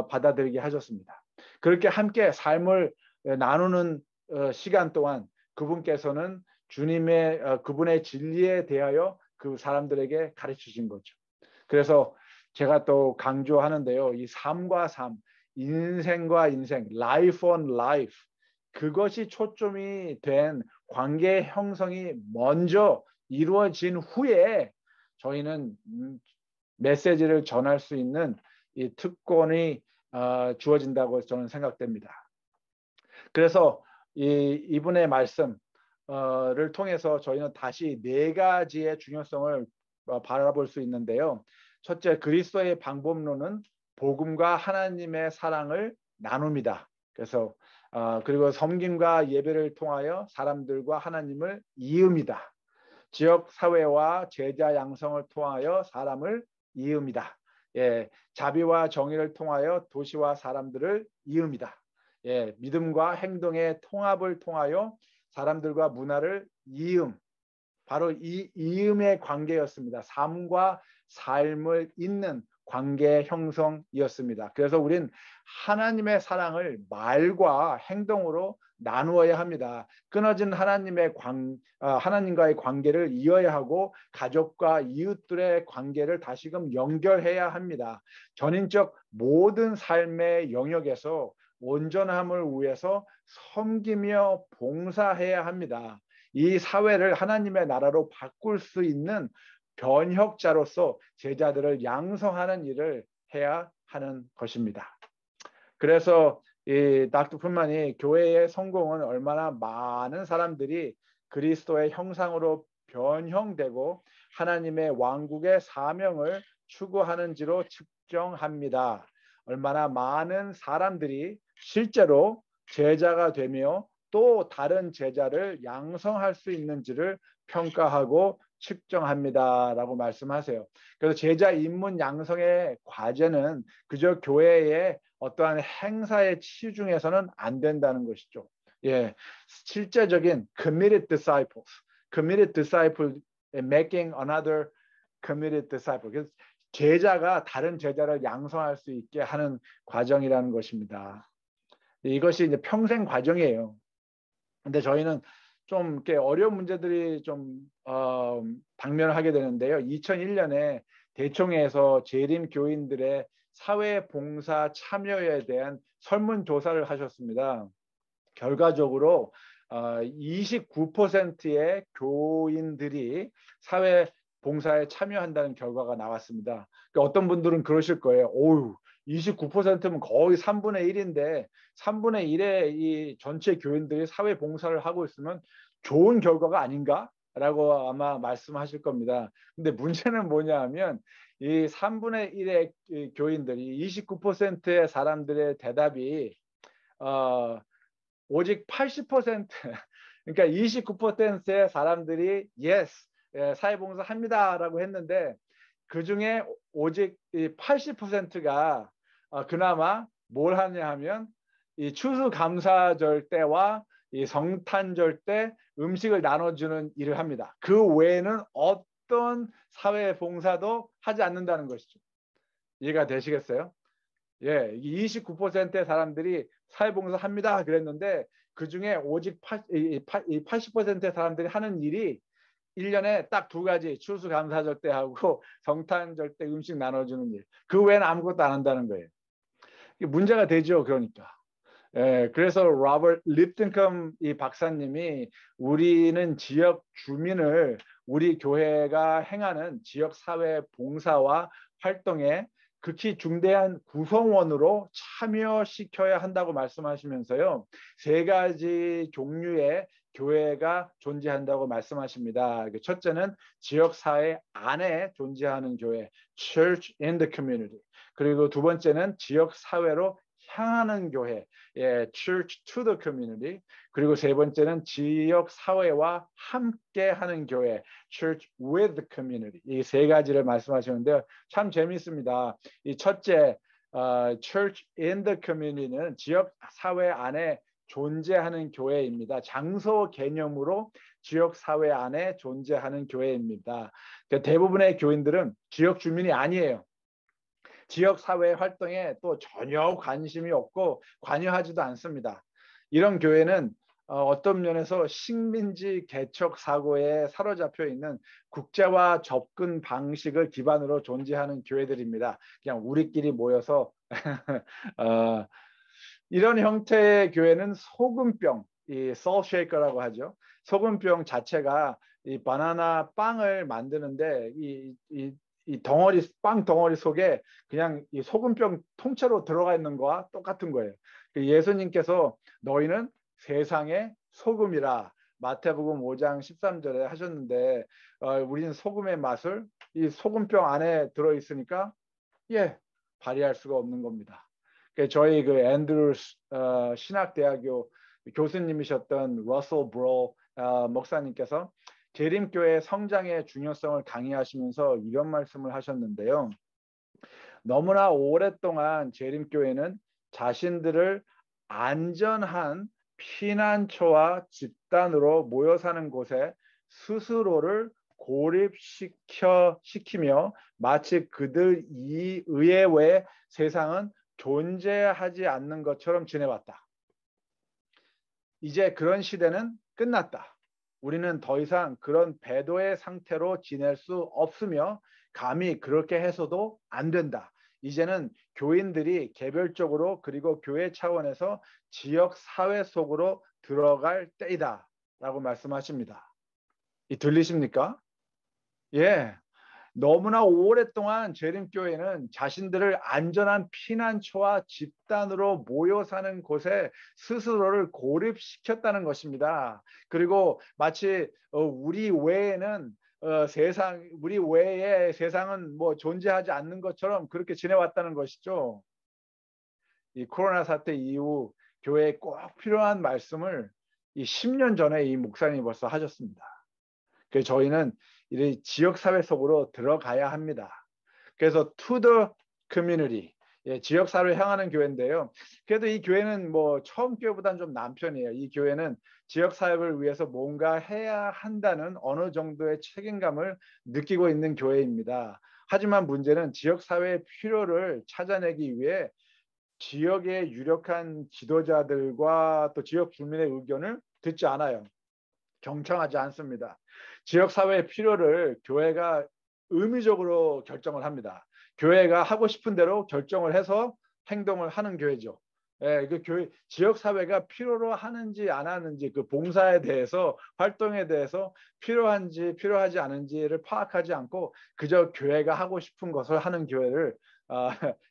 받아들이게 하셨습니다. 그렇게 함께 삶을 나누는 시간 동안 그분께서는 그분의 진리에 대하여 그 사람들에게 가르치신 거죠. 그래서 제가 또 강조하는데요. 이 삶과 삶, 인생과 인생, life on life, 그것이 초점이 된 관계 형성이 먼저 이루어진 후에 저희는 메시지를 전할 수 있는 이 특권이 주어진다고 저는 생각됩니다. 그래서 이분의 말씀을 통해서 저희는 다시 네 가지의 중요성을 바라볼 수 있는데요. 첫째, 그리스도의 방법론은 복음과 하나님의 사랑을 나눕니다. 그래서 그리고 섬김과 예배를 통하여 사람들과 하나님을 이읍니다. 지역 사회와 제자 양성을 통하여 사람을 이읍니다. 예, 자비와 정의를 통하여 도시와 사람들을 이읍니다. 예, 믿음과 행동의 통합을 통하여 사람들과 문화를 이음, 바로 이 이음의 관계였습니다. 삶과 삶을 잇는 관계 형성이었습니다. 그래서 우린 하나님의 사랑을 말과 행동으로 나누어야 합니다. 끊어진 하나님과의 관계를 이어야 하고 가족과 이웃들의 관계를 다시금 연결해야 합니다. 전인적 모든 삶의 영역에서 온전함을 위해서 섬기며 봉사해야 합니다. 이 사회를 하나님의 나라로 바꿀 수 있는 변혁자로서 제자들을 양성하는 일을 해야 하는 것입니다. 그래서 이 닥터 풀만이 교회의 성공은 얼마나 많은 사람들이 그리스도의 형상으로 변형되고 하나님의 왕국의 사명을 추구하는지로 측정합니다. 얼마나 많은 사람들이 실제로 제자가 되며 또 다른 제자를 양성할 수 있는지를 평가하고 측정합니다. 라고 말씀하세요. 그래서 제자 입문 양성의 과제는 그저 교회의 어떠한 행사에 치중해서는 안 된다는 것이죠. 예, 실제적인 committed disciple making another committed disciple. 그래서 제자가 다른 제자를 양성할 수 있게 하는 과정이라는 것입니다. 이것이 이제 평생 과정이에요. 근데 저희는 좀 이렇게 어려운 문제들이 좀 당면을 하게 되는데요. 2001년에 대총회에서 재림 교인들의 사회 봉사 참여에 대한 설문조사를 하셨습니다. 결과적으로 29%의 교인들이 사회 봉사에 참여한다는 결과가 나왔습니다. 그러니까 어떤 분들은 그러실 거예요. 오유, 29%면 거의 3분의 1인데 3분의 1의 이 전체 교인들이 사회 봉사를 하고 있으면 좋은 결과가 아닌가? 라고 아마 말씀하실 겁니다. 근데 문제는 뭐냐 하면 이 3분의 1의 교인들이 29%의 사람들의 대답이 오직 80% 그러니까 29%의 사람들이 yes, 사회봉사합니다 라고 했는데 그 중에 오직 80%가 그나마 뭘 하냐 하면 이 추수감사절 때와 이 성탄절 때 음식을 나눠주는 일을 합니다. 그 외에는 어떤 사회봉사도 하지 않는다는 것이죠. 이해가 되시겠어요? 예, 29%의 사람들이 사회봉사 합니다 그랬는데 그 중에 오직 80%의 사람들이 하는 일이 1년에 딱 두 가지, 추수감사절 때 하고 성탄절 때 음식 나눠주는 일. 그 외에는 아무것도 안 한다는 거예요. 이게 문제가 되죠. 그러니까. 예, 그래서 로버트 립튼컴 이 박사님이 우리는 지역 주민을 우리 교회가 행하는 지역 사회 봉사와 활동에 극히 중대한 구성원으로 참여시켜야 한다고 말씀하시면서요. 3가지 종류의 교회가 존재한다고 말씀하십니다. 첫째는 지역사회 안에 존재하는 교회, Church in the Community. 그리고 두 번째는 지역사회로 향하는 교회, Church to the Community. 그리고 세 번째는 지역사회와 함께하는 교회, Church with the Community. 이 3가지를 말씀하시는데요. 참 재미있습니다. 이 첫째, Church in the Community는 지역사회 안에 존재하는 교회입니다. 장소 개념으로 지역사회 안에 존재하는 교회입니다. 대부분의 교인들은 지역 주민이 아니에요. 지역사회 활동에 또 전혀 관심이 없고 관여하지도 않습니다. 이런 교회는 어떤 면에서 식민지 개척 사고에 사로잡혀 있는 국제화 접근 방식을 기반으로 존재하는 교회들입니다. 그냥 우리끼리 모여서 이런 형태의 교회는 소금병, 이 salt shaker라고 하죠. 소금병 자체가 이 바나나 빵을 만드는데 이 빵 덩어리 속에 그냥 이 소금병 통째로 들어가 있는 거와 똑같은 거예요. 예수님께서 너희는 세상의 소금이라 마태복음 5장 13절에 하셨는데 우리는 소금의 맛을 이 소금병 안에 들어 있으니까 발휘할 수가 없는 겁니다. 저희 그 앤드루스 신학대학교 교수님이셨던 러셀 브로 목사님께서 재림교회 성장의 중요성을 강의하시면서 이런 말씀을 하셨는데요. 너무나 오랫동안 재림교회는 자신들을 안전한 피난처와 집단으로 모여 사는 곳에 스스로를 고립시키며 마치 그들 이외의 세상은 존재하지 않는 것처럼 지내왔다. 이제 그런 시대는 끝났다. 우리는 더 이상 그런 배도의 상태로 지낼 수 없으며 감히 그렇게 해서도 안 된다. 이제는 교인들이 개별적으로 그리고 교회 차원에서 지역 사회 속으로 들어갈 때이다 라고 말씀하십니다. 들리십니까? 너무나 오랫동안 재림교회는 자신들을 안전한 피난처와 집단으로 모여 사는 곳에 스스로를 고립시켰다는 것입니다. 그리고 마치 우리 외에는 우리 외에 세상은 뭐 존재하지 않는 것처럼 그렇게 지내왔다는 것이죠. 이 코로나 사태 이후 교회에 꼭 필요한 말씀을 이 10년 전에 이 목사님이 벌써 하셨습니다. 그래서 저희는 이 지역사회 속으로 들어가야 합니다. 그래서 to the community, 지역사회를 향하는 교회인데요. 그래도 이 교회는 뭐 처음 교회보다는 좀 나은 편이에요. 이 교회는 지역사회를 위해서 뭔가 해야 한다는 어느 정도의 책임감을 느끼고 있는 교회입니다. 하지만 문제는 지역사회의 필요를 찾아내기 위해 지역의 유력한 지도자들과 또 지역 주민의 의견을 듣지 않아요. 경청하지 않습니다. 지역사회의 필요를 교회가 의무적으로 결정을 합니다. 교회가 하고 싶은 대로 결정을 해서 행동을 하는 교회죠. 그 교회 지역사회가 필요로 하는지 안 하는지 그 봉사에 대해서 활동에 대해서 필요한지 필요하지 않은지를 파악하지 않고 그저 교회가 하고 싶은 것을 하는 교회를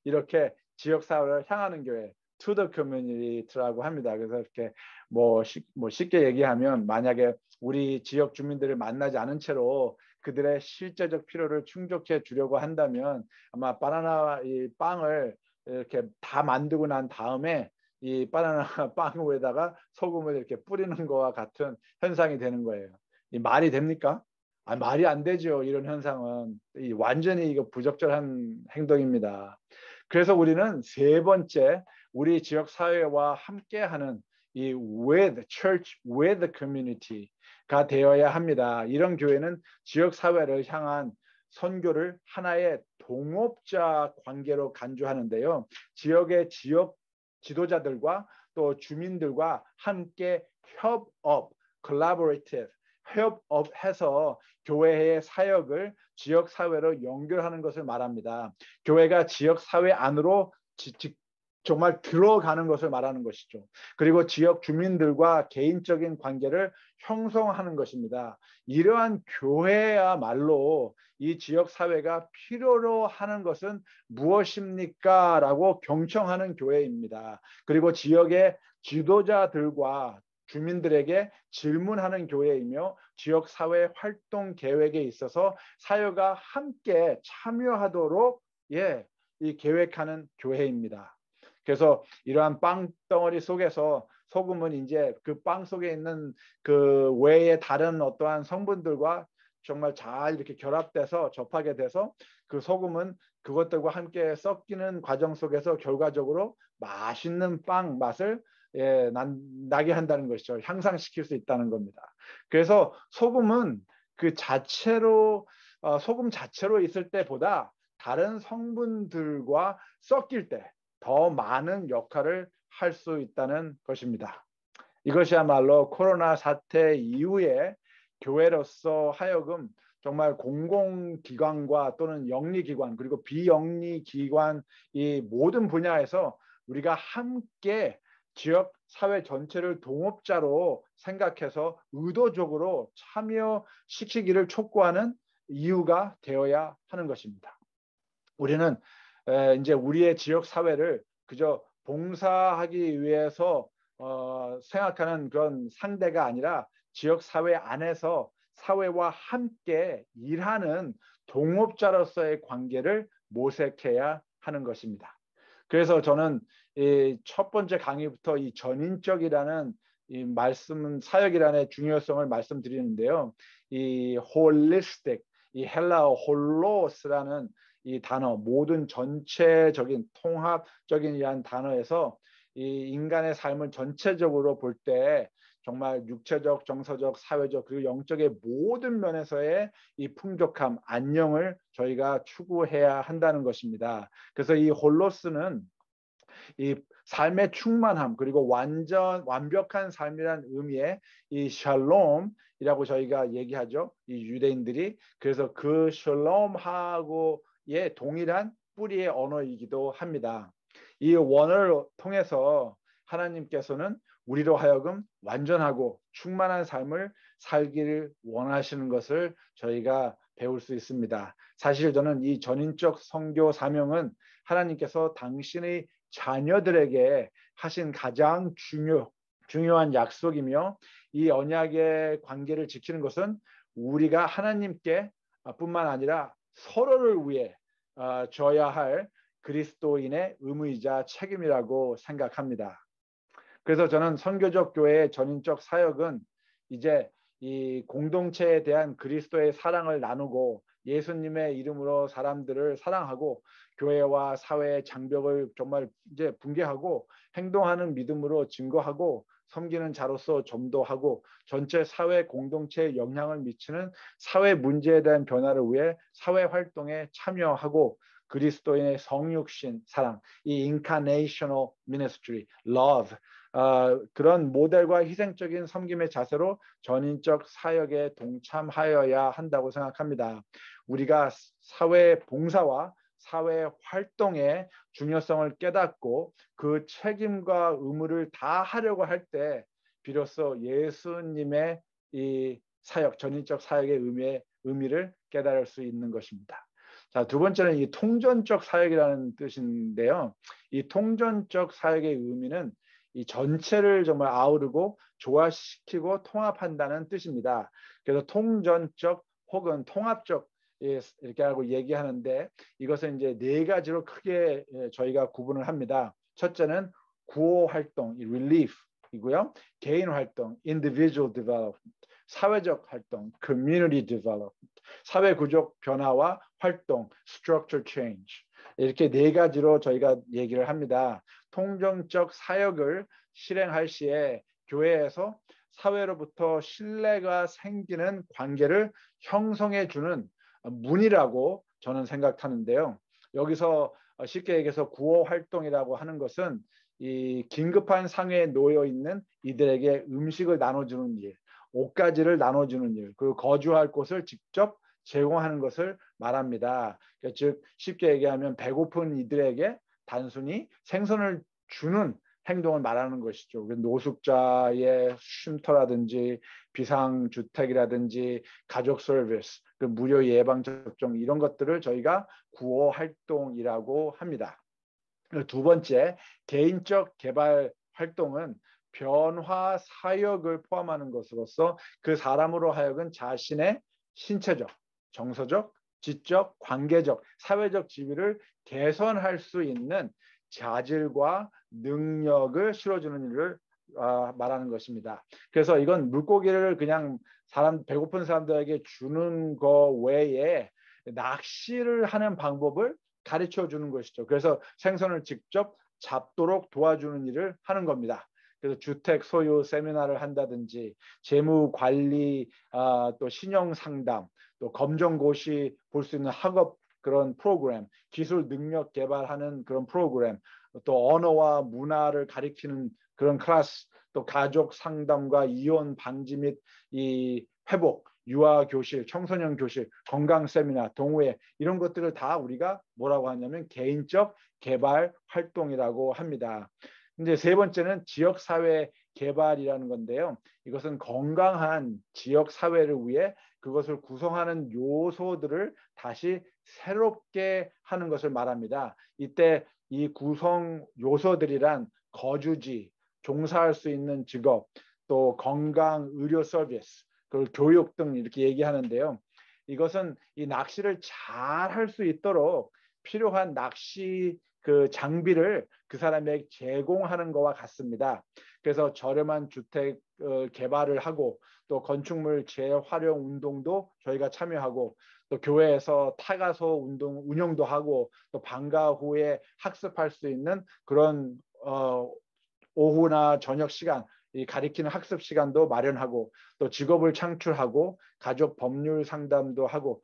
이렇게 지역사회를 향하는 교회 to the community라고 합니다. 그래서 이렇게 뭐 쉽게 얘기하면 만약에 우리 지역 주민들을 만나지 않은 채로 그들의 실제적 필요를 충족해 주려고 한다면 아마 바나나 이 빵을 이렇게 다 만들고 난 다음에 이 바나나 빵 위에다가 소금을 이렇게 뿌리는 거와 같은 현상이 되는 거예요. 이 말이 됩니까? 말이 안 되죠. 이런 현상은 완전히 이거 부적절한 행동입니다. 그래서 우리는 세 번째 우리 지역 사회와 함께하는 이 with church with community가 되어야 합니다. 이런 교회는 지역 사회를 향한 선교를 하나의 동업자 관계로 간주하는데요. 지역의 지역 지도자들과 또 주민들과 함께 협업, collaborative, 협업해서 교회의 사역을 지역 사회로 연결하는 것을 말합니다. 교회가 지역 사회 안으로 정말 들어가는 것을 말하는 것이죠. 그리고 지역 주민들과 개인적인 관계를 형성하는 것입니다. 이러한 교회야말로 이 지역 사회가 필요로 하는 것은 무엇입니까? 라고 경청하는 교회입니다. 그리고 지역의 지도자들과 주민들에게 질문하는 교회이며 지역 사회 활동 계획에 있어서 사회가 함께 참여하도록 이 계획하는 교회입니다. 그래서 이러한 빵덩어리 속에서 소금은 이제 그 빵 속에 있는 그 외의 다른 어떠한 성분들과 정말 잘 이렇게 결합돼서 접하게 돼서 그 소금은 그것들과 함께 섞이는 과정 속에서 결과적으로 맛있는 빵 맛을 나게 한다는 것이죠. 향상시킬 수 있다는 겁니다. 그래서 소금은 그 자체로 소금 자체로 있을 때보다 다른 성분들과 섞일 때 더 많은 역할을 할 수 있다는 것입니다. 이것이야말로 코로나 사태 이후에 교회로서 하여금 정말 공공기관과 또는 영리기관 그리고 비영리기관 이 모든 분야에서 우리가 함께 지역 사회 전체를 동업자로 생각해서 의도적으로 참여시키기를 촉구하는 이유가 되어야 하는 것입니다. 우리는 이제 우리의 지역 사회를 그저 봉사하기 위해서 생각하는 그런 상대가 아니라 지역 사회 안에서 사회와 함께 일하는 동업자로서의 관계를 모색해야 하는 것입니다. 그래서 저는 이 첫 번째 강의부터 이 전인적이라는 이 말씀 사역이라는 중요성을 말씀드리는데요. 이 holistic, 이 헬라어 홀로스라는 이 단어, 모든 전체적인 통합적인 이한 단어에서 이 인간의 삶을 전체적으로 볼 때 정말 육체적, 정서적, 사회적 그리고 영적의 모든 면에서의 이 풍족함, 안녕을 저희가 추구해야 한다는 것입니다. 그래서 이 홀로스는 이 삶의 충만함 그리고 완벽한 삶이란 의미의 이 샬롬이라고 저희가 얘기하죠. 이 유대인들이 그래서 그 샬롬하고의 동일한 뿌리의 언어이기도 합니다. 이 원어를 통해서 하나님께서는 우리로 하여금 완전하고 충만한 삶을 살기를 원하시는 것을 저희가 배울 수 있습니다. 사실 저는 이 전인적 선교 사명은 하나님께서 당신의 자녀들에게 하신 가장 중요한 약속이며 이 언약의 관계를 지키는 것은 우리가 하나님께 뿐만 아니라 서로를 위해 져야 할 그리스도인의 의무이자 책임이라고 생각합니다. 그래서 저는 선교적 교회의 전인적 사역은 이제 이 공동체에 대한 그리스도의 사랑을 나누고 예수님의 이름으로 사람들을 사랑하고 교회와 사회의 장벽을 정말 이제 붕괴하고 행동하는 믿음으로 증거하고 섬기는 자로서 전도하고 전체 사회 공동체에 영향을 미치는 사회 문제에 대한 변화를 위해 사회 활동에 참여하고 그리스도인의 성육신 사랑, 이 incarnational ministry, love 그런 모델과 희생적인 섬김의 자세로 전인적 사역에 동참하여야 한다고 생각합니다. 우리가 사회 봉사와 사회 활동의 중요성을 깨닫고 그 책임과 의무를 다 하려고 할 때 비로소 예수님의 이 사역, 전인적 사역의 의미를 깨달을 수 있는 것입니다. 자, 두 번째는 이 통전적 사역이라는 뜻인데요. 이 통전적 사역의 의미는 이 전체를 정말 아우르고 조화시키고 통합한다는 뜻입니다. 그래서 통전적 혹은 통합적 이렇게 하고 얘기하는데 이것은 이제 네 가지로 크게 저희가 구분을 합니다. 첫째는 구호 활동, relief이고요. 개인 활동, individual development, 사회적 활동, community development, 사회 구조 변화와 활동, structure change. 이렇게 네 가지로 저희가 얘기를 합니다. 통정적 사역을 실행할 시에 교회에서 사회로부터 신뢰가 생기는 관계를 형성해 주는 문이라고 저는 생각하는데요. 여기서 쉽게 얘기해서 구호 활동이라고 하는 것은 이 긴급한 상황에 놓여 있는 이들에게 음식을 나눠주는 일, 옷가지를 나눠주는 일, 그리고 거주할 곳을 직접 제공하는 것을 말합니다. 즉 쉽게 얘기하면 배고픈 이들에게 단순히 생선을 주는 행동을 말하는 것이죠. 노숙자의 쉼터라든지 비상주택이라든지 가족 서비스, 그 무료 예방접종 이런 것들을 저희가 구호 활동이라고 합니다. 두 번째, 개인적 개발 활동은 변화 사역을 포함하는 것으로서 그 사람으로 하여금 자신의 신체적, 정서적, 지적, 관계적, 사회적 지위를 개선할 수 있는 자질과 능력을 실어주는 일을 말하는 것입니다. 그래서 이건 물고기를 그냥 배고픈 사람들에게 주는 거 외에 낚시를 하는 방법을 가르쳐 주는 것이죠. 그래서 생선을 직접 잡도록 도와주는 일을 하는 겁니다. 그래서 주택 소유 세미나를 한다든지 재무 관리, 또 신용 상담, 또 검정고시 볼 수 있는 학업 그런 프로그램, 기술 능력 개발하는 그런 프로그램, 또 언어와 문화를 가리키는 그런 클래스, 또 가족 상담과 이혼 방지 및 이 회복, 유아 교실, 청소년 교실, 건강 세미나, 동호회 이런 것들을 다 우리가 뭐라고 하냐면 개인적 개발 활동이라고 합니다. 이제 세 번째는 지역 사회 개발이라는 건데요. 이것은 건강한 지역 사회를 위해 그것을 구성하는 요소들을 다시 새롭게 하는 것을 말합니다. 이때 이 구성 요소들이란 거주지, 종사할 수 있는 직업, 또 건강, 의료 서비스, 그리고 교육 등 이렇게 얘기하는데요. 이것은 이 낚시를 잘 할 수 있도록 필요한 낚시 그 장비를 그 사람에게 제공하는 것과 같습니다. 그래서 저렴한 주택 개발을 하고 또 건축물 재활용 운동도 저희가 참여하고 또 교회에서 타가소 운동 운영도 하고 또 방과 후에 학습할 수 있는 그런 오후나 저녁 시간 이 가리키는 학습 시간도 마련하고 또 직업을 창출하고 가족 법률 상담도 하고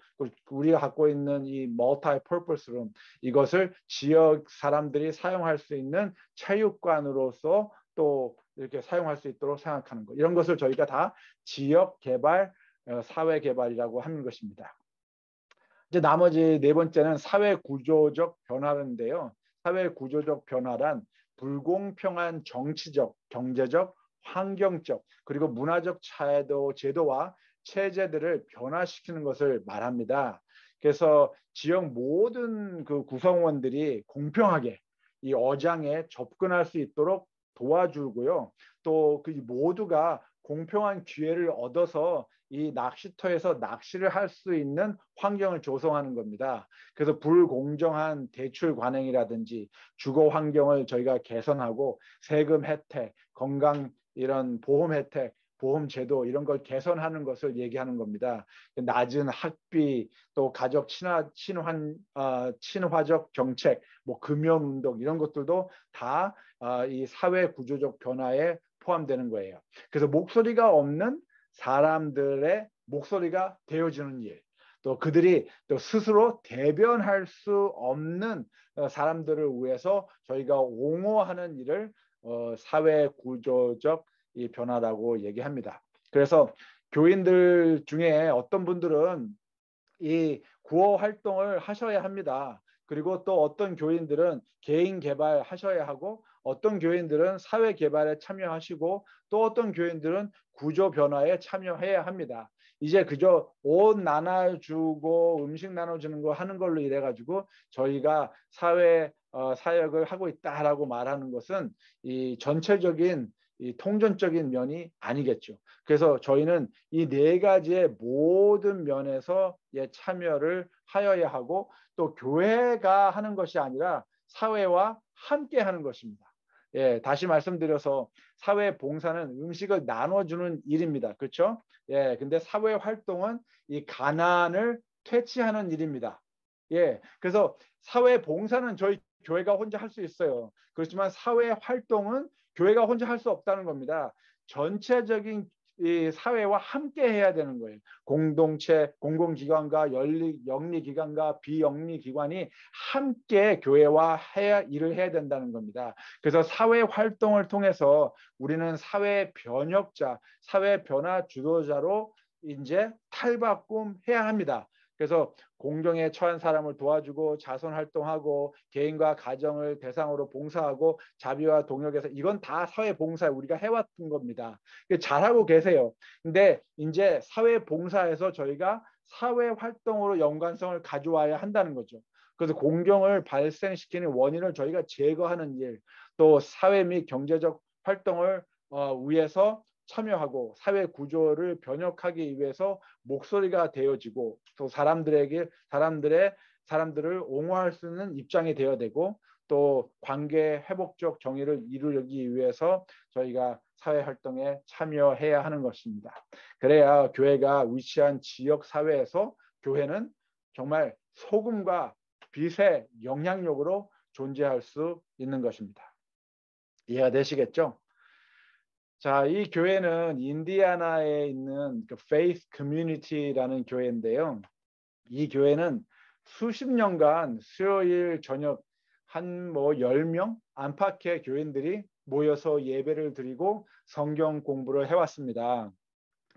우리가 갖고 있는 이 멀티 퍼포스룸 이것을 지역 사람들이 사용할 수 있는 체육관으로서 또 이렇게 사용할 수 있도록 생각하는 것 이런 것을 저희가 다 지역 개발, 사회 개발이라고 하는 것입니다. 이제 나머지 네 번째는 사회 구조적 변화인데요. 사회 구조적 변화란 불공평한 정치적, 경제적, 환경적 그리고 문화적 제도와 체제들을 변화시키는 것을 말합니다. 그래서 지역 모든 그 구성원들이 공평하게 이 어장에 접근할 수 있도록 도와주고요. 또 그 모두가 공평한 기회를 얻어서 이 낚시터에서 낚시를 할 수 있는 환경을 조성하는 겁니다. 그래서 불공정한 대출 관행이라든지 주거 환경을 저희가 개선하고 세금 혜택, 건강 이런 보험 혜택, 보험 제도 이런 걸 개선하는 것을 얘기하는 겁니다. 낮은 학비, 또 가족 친화적 정책, 뭐 금연 운동 이런 것들도 다 이 사회 구조적 변화에 포함되는 거예요. 그래서 목소리가 없는 사람들의 목소리가 되어주는 일, 또 그들이 또 스스로 대변할 수 없는 사람들을 위해서 저희가 옹호하는 일을 사회 구조적 이 변화라고 얘기합니다. 그래서 교인들 중에 어떤 분들은 이 구호 활동을 하셔야 합니다. 그리고 또 어떤 교인들은 개인 개발하셔야 하고 어떤 교인들은 사회 개발에 참여하시고 또 어떤 교인들은 구조 변화에 참여해야 합니다. 이제 그저 옷 나눠주고 음식 나눠주는 거 하는 걸로 이래 가지고 저희가 사회 사역을 하고 있다라고 말하는 것은 이 전체적인 이 통전적인 면이 아니겠죠. 그래서 저희는 이 네 가지의 모든 면에서 참여를 하여야 하고 또 교회가 하는 것이 아니라 사회와 함께 하는 것입니다. 예, 다시 말씀드려서 사회 봉사는 음식을 나눠주는 일입니다. 그렇죠? 예, 근데 사회 활동은 이 가난을 퇴치하는 일입니다. 예, 그래서 사회 봉사는 저희 교회가 혼자 할 수 있어요. 그렇지만 사회 활동은 교회가 혼자 할 수 없다는 겁니다. 전체적인 이 사회와 함께 해야 되는 거예요. 공동체, 공공기관과 영리기관과 비영리기관이 함께 교회와 일을 해야 된다는 겁니다. 그래서 사회 활동을 통해서 우리는 사회 변혁자, 사회 변화 주도자로 이제 탈바꿈해야 합니다. 그래서 공경에 처한 사람을 도와주고 자선 활동하고 개인과 가정을 대상으로 봉사하고 자비와 동역해서 이건 다 사회 봉사 우리가 해왔던 겁니다. 잘하고 계세요. 근데 이제 사회 봉사에서 저희가 사회 활동으로 연관성을 가져와야 한다는 거죠. 그래서 공경을 발생시키는 원인을 저희가 제거하는 일, 또 사회 및 경제적 활동을 위해서 참여하고 사회 구조를 변혁하기 위해서 목소리가 되어지고 또 사람들을 옹호할 수 있는 입장이 되어야 되고 또 관계 회복적 정의를 이루기 위해서 저희가 사회 활동에 참여해야 하는 것입니다. 그래야 교회가 위치한 지역 사회에서 교회는 정말 소금과 빛의 영향력으로 존재할 수 있는 것입니다. 이해가 되시겠죠? 자, 이 교회는 인디애나에 있는 그 Faith Community라는 교회인데요. 이 교회는 수십 년간 수요일 저녁 한 10명 안팎의 교인들이 모여서 예배를 드리고 성경 공부를 해왔습니다.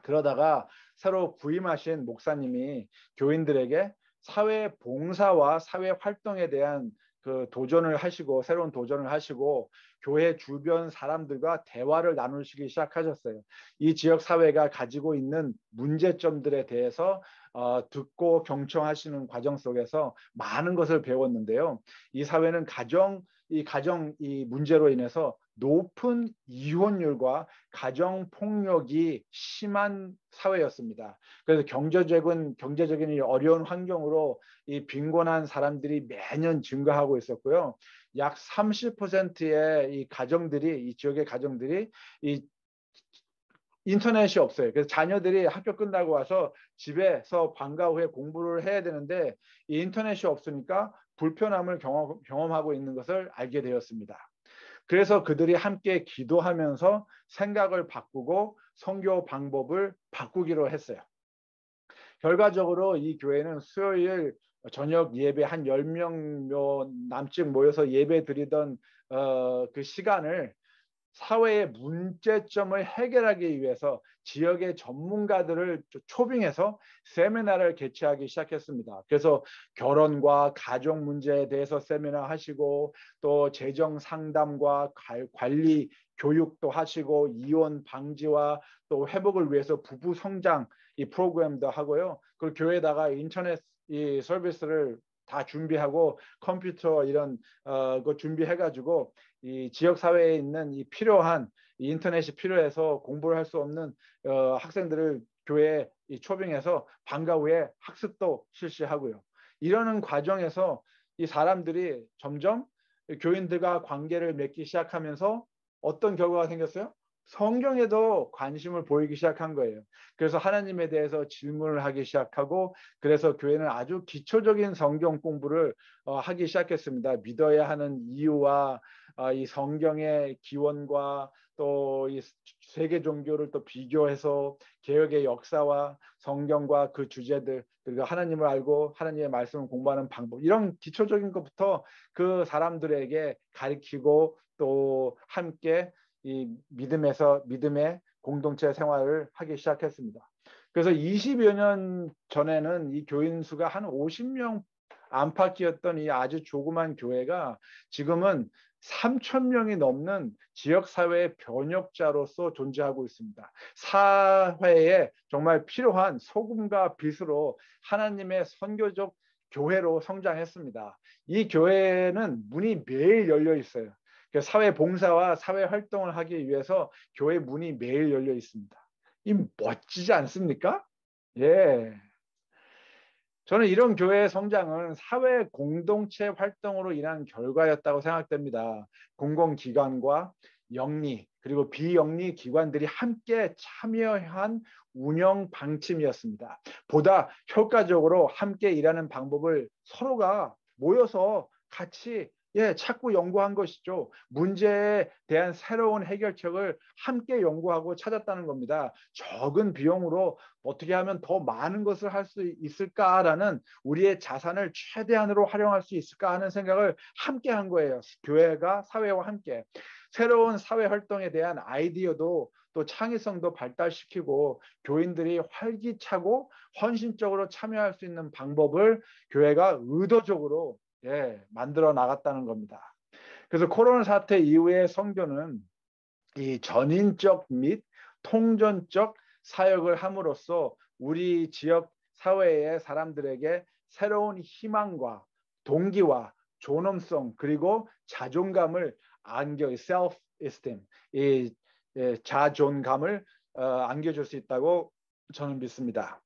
그러다가 새로 부임하신 목사님이 교인들에게 사회 봉사와 사회 활동에 대한 그 도전을 하시고 새로운 도전을 하시고 교회 주변 사람들과 대화를 나누시기 시작하셨어요. 이 지역 사회가 가지고 있는 문제점들에 대해서 듣고 경청하시는 과정 속에서 많은 것을 배웠는데요. 이 사회는 이 문제로 인해서 높은 이혼율과 가정 폭력이 심한 사회였습니다. 그래서 경제적인 이 어려운 환경으로 이 빈곤한 사람들이 매년 증가하고 있었고요. 약 30%의 이 지역의 가정들이 이 인터넷이 없어요. 그래서 자녀들이 학교 끝나고 와서 집에서 방과 후에 공부를 해야 되는데 이 인터넷이 없으니까 불편함을 경험하고 있는 것을 알게 되었습니다. 그래서 그들이 함께 기도하면서 생각을 바꾸고 선교 방법을 바꾸기로 했어요. 결과적으로 이 교회는 수요일 저녁 예배 한 10명 남짓 모여서 예배 드리던 그 시간을 사회의 문제점을 해결하기 위해서 지역의 전문가들을 초빙해서 세미나를 개최하기 시작했습니다. 그래서 결혼과 가족 문제에 대해서 세미나 하시고 또 재정 상담과 관리 교육도 하시고 이혼 방지와 또 회복을 위해서 부부 성장 이 프로그램도 하고요. 그리고 교회에다가 인터넷 이 서비스를 다 준비하고 컴퓨터 이런 거 준비해가지고 이 지역 사회에 있는 이 필요한 이 인터넷이 필요해서 공부를 할 수 없는 학생들을 교회에 초빙해서 방과 후에 학습도 실시하고요. 이러는 과정에서 이 사람들이 점점 교인들과 관계를 맺기 시작하면서 어떤 결과가 생겼어요? 성경에도 관심을 보이기 시작한 거예요. 그래서 하나님에 대해서 질문을 하기 시작하고 그래서 교회는 아주 기초적인 성경 공부를 하기 시작했습니다. 믿어야 하는 이유와 이 성경의 기원과 또 이 세계 종교를 또 비교해서 개혁의 역사와 성경과 그 주제들 그리고 하나님을 알고 하나님의 말씀을 공부하는 방법 이런 기초적인 것부터 그 사람들에게 가르치고 또 함께 이 믿음의 공동체 생활을 하기 시작했습니다. 그래서 20여 년 전에는 이 교인 수가 한 50명 안팎이었던 이 아주 조그만 교회가 지금은 3,000명이 넘는 지역사회의 변혁자로서 존재하고 있습니다. 사회에 정말 필요한 소금과 빛으로 하나님의 선교적 교회로 성장했습니다. 이 교회는 문이 매일 열려 있어요. 사회 봉사와 사회 활동을 하기 위해서 교회 문이 매일 열려 있습니다. 이 멋지지 않습니까? 예. 저는 이런 교회의 성장은 사회 공동체 활동으로 인한 결과였다고 생각됩니다. 공공기관과 영리 그리고 비영리 기관들이 함께 참여한 운영 방침이었습니다. 보다 효과적으로 함께 일하는 방법을 서로가 모여서 같이 찾고 연구한 것이죠. 문제에 대한 새로운 해결책을 함께 연구하고 찾았다는 겁니다. 적은 비용으로 어떻게 하면 더 많은 것을 할 수 있을까라는 우리의 자산을 최대한으로 활용할 수 있을까 하는 생각을 함께 한 거예요. 교회가 사회와 함께. 새로운 사회 활동에 대한 아이디어도 또 창의성도 발달시키고 교인들이 활기차고 헌신적으로 참여할 수 있는 방법을 교회가 의도적으로 만들어 나갔다는 겁니다. 그래서 코로나 사태 이후의 선교는 이 전인적 및 통전적 사역을 함으로써 우리 지역 사회의 사람들에게 새로운 희망과 동기와 존엄성 그리고 자존감을 self-esteem, 이 자존감을 안겨줄 수 있다고 저는 믿습니다.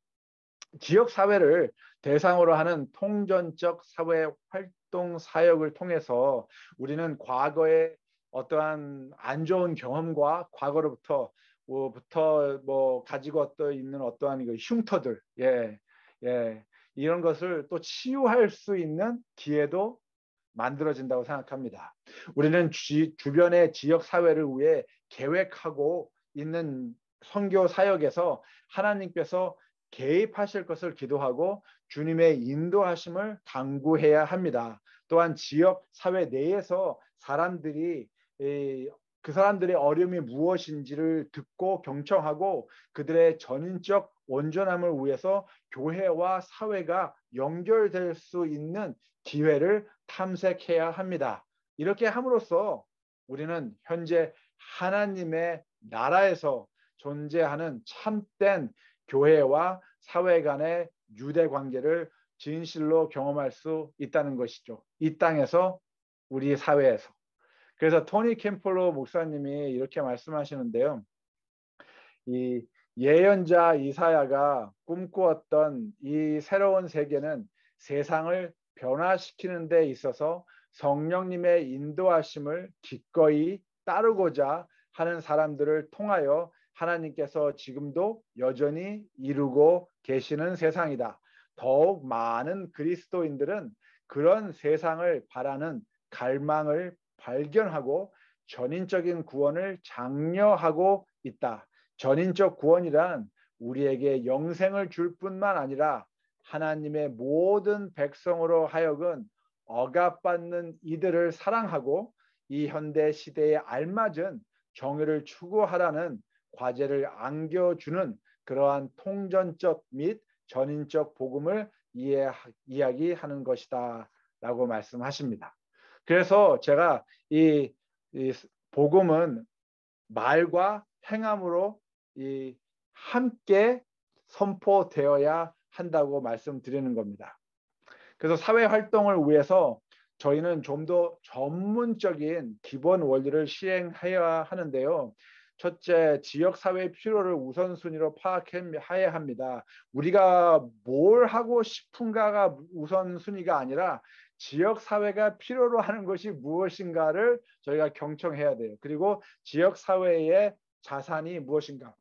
지역 사회를 대상으로 하는 통전적 사회 활동 사역을 통해서 우리는 과거의 어떠한 안 좋은 경험과 과거로부터 가지고 있는 어떠한 흉터들, 이런 것을 또 치유할 수 있는 기회도 만들어진다고 생각합니다. 우리는 주변의 지역 사회를 위해 계획하고 있는 선교 사역에서 하나님께서 개입하실 것을 기도하고 주님의 인도하심을 간구해야 합니다. 또한 지역 사회 내에서 그 사람들의 어려움이 무엇인지를 듣고 경청하고 그들의 전인적 온전함을 위해서 교회와 사회가 연결될 수 있는 기회를 탐색해야 합니다. 이렇게 함으로써 우리는 현재 하나님의 나라에서 존재하는 참된 교회와 사회 간의 유대 관계를 진실로 경험할 수 있다는 것이죠. 이 땅에서, 우리 사회에서. 그래서 토니 캠플로 목사님이 이렇게 말씀하시는데요. 이 예언자 이사야가 꿈꾸었던 이 새로운 세계는 세상을 변화시키는 데 있어서 성령님의 인도하심을 기꺼이 따르고자 하는 사람들을 통하여 하나님께서 지금도 여전히 이루고 계시는 세상이다. 더욱 많은 그리스도인들은 그런 세상을 바라는 갈망을 발견하고 전인적인 구원을 장려하고 있다. 전인적 구원이란 우리에게 영생을 줄 뿐만 아니라 하나님의 모든 백성으로 하여금 억압받는 이들을 사랑하고 이 현대 시대에 알맞은 정의를 추구하라는 과제를 안겨주는 그러한 통전적 및 전인적 복음을 이야기하는 것이다 라고 말씀하십니다. 그래서 제가 이 복음은 말과 행함으로 함께 선포되어야 한다고 말씀드리는 겁니다. 그래서 사회 활동을 위해서 저희는 좀 더 전문적인 기본 원리를 시행해야 하는데요. 첫째, 지역사회의 필요를 우선순위로 파악해야 합니다. 우리가 뭘 하고 싶은가가 우선순위가 아니라 지역사회가 필요로 하는 것이 무엇인가를 저희가 경청해야 돼요. 그리고 지역사회의 자산이 무엇인가,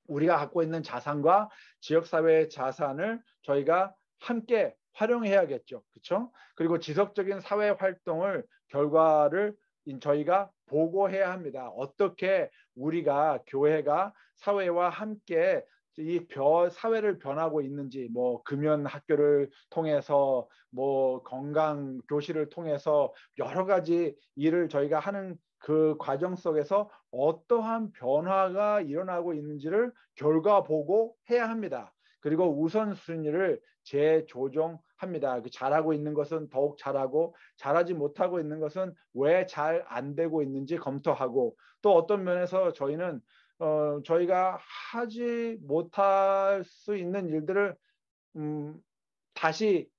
우리가 갖고 있는 자산과 지역사회의 자산을 저희가 함께 활용해야겠죠. 그렇죠? 그리고 지속적인 사회 활동을 결과를 저희가 보고해야 합니다. 어떻게 우리가 교회가 사회와 함께 이 사회를 변하고 있는지, 뭐 금연 학교를 통해서, 뭐 건강 교실을 통해서 여러 가지 일을 저희가 하는 그 과정 속에서 어떠한 변화가 일어나고 있는지를 결과 보고해야 합니다. 그리고 우선순위를 재조정합니다. 잘하고 있는 것은 더욱 잘하고, 잘하지 못하고 있는 것은 왜 잘 안 되고 있는지 검토하고, 또 어떤 면에서 저희는 저희가 하지 못할 수 있는 일들을 다시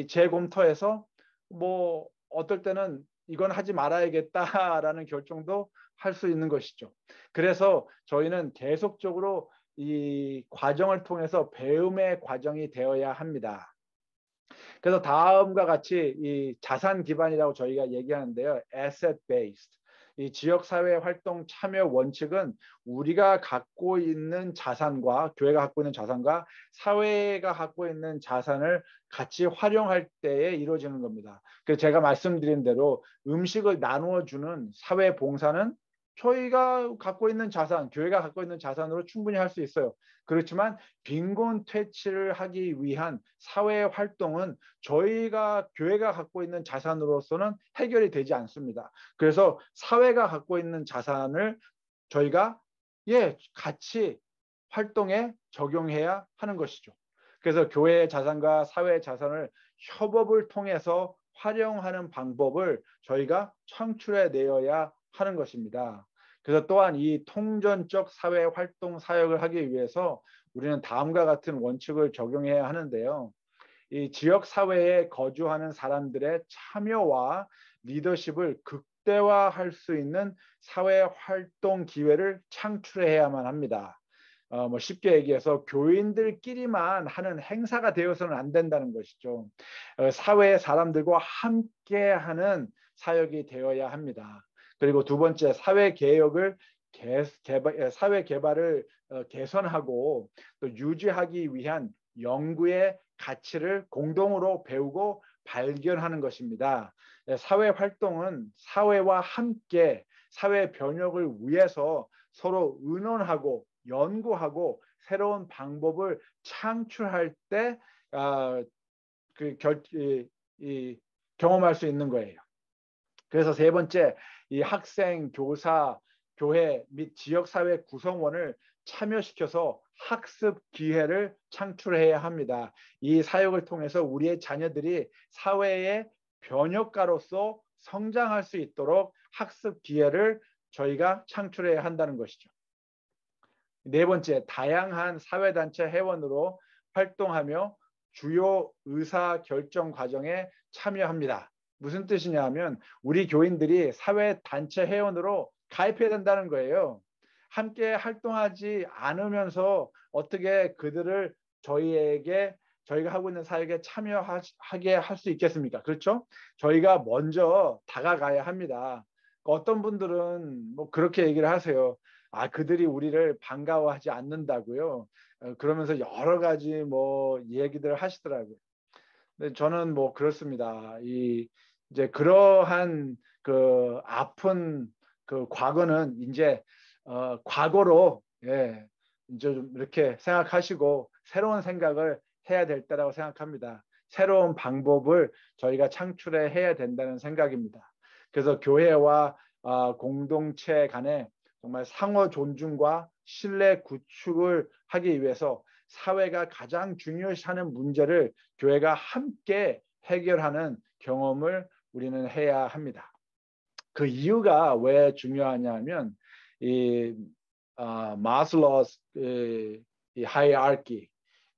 재검토해서 뭐 어떨 때는 이건 하지 말아야겠다라는 결정도 할 수 있는 것이죠. 그래서 저희는 계속적으로 이 과정을 통해서 배움의 과정이 되어야 합니다. 그래서 다음과 같이 이 자산 기반이라고 저희가 얘기하는데요. asset based. 이 지역사회 활동 참여 원칙은 우리가 갖고 있는 자산과, 교회가 갖고 있는 자산과 사회가 갖고 있는 자산을 같이 활용할 때에 이루어지는 겁니다. 그래서 제가 말씀드린 대로 음식을 나누어 주는 사회 봉사는 저희가 갖고 있는 자산, 교회가 갖고 있는 자산으로 충분히 할 수 있어요. 그렇지만 빈곤 퇴치를 하기 위한 사회 활동은 저희가, 교회가 갖고 있는 자산으로서는 해결이 되지 않습니다. 그래서 사회가 갖고 있는 자산을 저희가 같이 활동에 적용해야 하는 것이죠. 그래서 교회의 자산과 사회의 자산을 협업을 통해서 활용하는 방법을 저희가 창출해 내어야 하는 것입니다. 그래서 또한 이 통전적 사회 활동 사역을 하기 위해서 우리는 다음과 같은 원칙을 적용해야 하는데요. 이 지역 사회에 거주하는 사람들의 참여와 리더십을 극대화할 수 있는 사회 활동 기회를 창출해야만 합니다. 뭐 쉽게 얘기해서 교인들끼리만 하는 행사가 되어서는 안 된다는 것이죠. 사회의 사람들과 함께하는 사역이 되어야 합니다. 그리고 두 번째, 사회 개혁을 사회 개발을 개선하고 또 유지하기 위한 연구의 가치를 공동으로 배우고 발견하는 것입니다. 사회 활동은 사회와 함께 사회 변혁을 위해서 서로 의논하고 연구하고 새로운 방법을 창출할 때 경험할 수 있는 거예요. 그래서 세 번째, 이 학생, 교사, 교회 및 지역사회 구성원을 참여시켜서 학습 기회를 창출해야 합니다. 이 사역을 통해서 우리의 자녀들이 사회에 변혁가로서 성장할 수 있도록 학습 기회를 저희가 창출해야 한다는 것이죠. 네 번째, 다양한 사회단체 회원으로 활동하며 주요 의사결정 과정에 참여합니다. 무슨 뜻이냐 하면 우리 교인들이 사회단체 회원으로 가입해야 된다는 거예요. 함께 활동하지 않으면서 어떻게 그들을 저희가 하고 있는 사역에 참여하게 할 수 있겠습니까? 그렇죠? 저희가 먼저 다가가야 합니다. 어떤 분들은 뭐 그렇게 얘기를 하세요. 아, 그들이 우리를 반가워하지 않는다고요. 그러면서 여러 가지 뭐 얘기들을 하시더라고요. 근데 저는 뭐 그렇습니다. 이제 그러한 그 아픈 그 과거는 이제 과거로 예, 이제 좀 이렇게 생각하시고 새로운 생각을 해야 될 때라고 생각합니다. 새로운 방법을 저희가 창출해야 된다는 생각입니다. 그래서 교회와 공동체 간에 정말 상호 존중과 신뢰 구축을 하기 위해서 사회가 가장 중요시하는 문제를 교회가 함께 해결하는 경험을 우리는 해야 합니다. 그 이유가 왜 중요하냐면 이 마슬로우's 이 hierarchy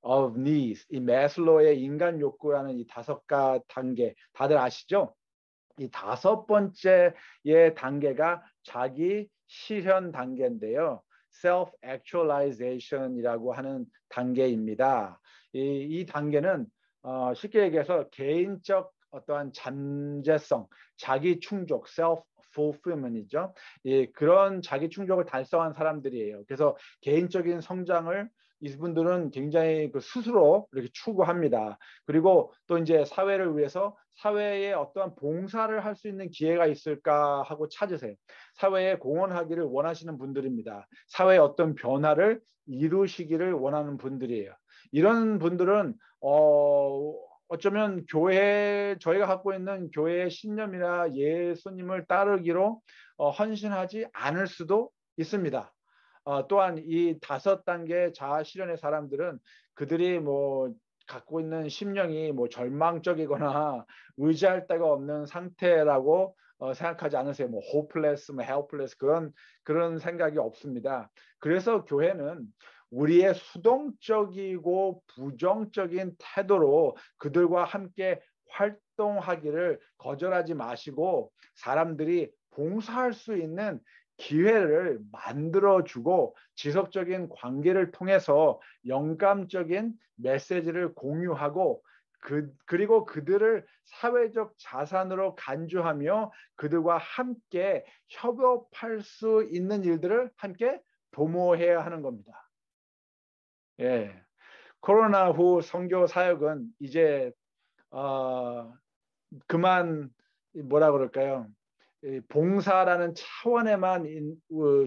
of needs, 이 마슬로우의 인간 욕구라는 이 5가 단계 다들 아시죠? 이 5번째의 단계가 자기 실현 단계인데요. self-actualization이라고 하는 단계입니다. 이 단계는 쉽게 얘기해서 개인적 어떠한 잠재성, 자기 충족, self-fulfillment이죠. 그런 자기 충족을 달성한 사람들이에요. 그래서 개인적인 성장을 이분들은 굉장히 스스로 이렇게 추구합니다. 그리고 또 이제 사회를 위해서 사회에 어떠한 봉사를 할 수 있는 기회가 있을까 하고 찾으세요. 사회에 공헌하기를 원하시는 분들입니다. 사회의 어떤 변화를 이루시기를 원하는 분들이에요. 이런 분들은 어쩌면 저희가 갖고 있는 교회의 신념이나 예수님을 따르기로 헌신하지 않을 수도 있습니다. 또한 이 5단계 자아 실현의 사람들은 그들이 뭐 갖고 있는 심령이 뭐 절망적이거나 의지할 데가 없는 상태라고 생각하지 않으세요. 뭐 hopeless, 뭐 helpless 그런 생각이 없습니다. 그래서 교회는 우리의 수동적이고 부정적인 태도로 그들과 함께 활동하기를 거절하지 마시고 사람들이 봉사할 수 있는 기회를 만들어주고 지속적인 관계를 통해서 영감적인 메시지를 공유하고 그리고 그들을 사회적 자산으로 간주하며 그들과 함께 협업할 수 있는 일들을 함께 도모해야 하는 겁니다. 예, 코로나 후 선교 사역은 이제 그만 뭐라 그럴까요? 봉사라는 차원에만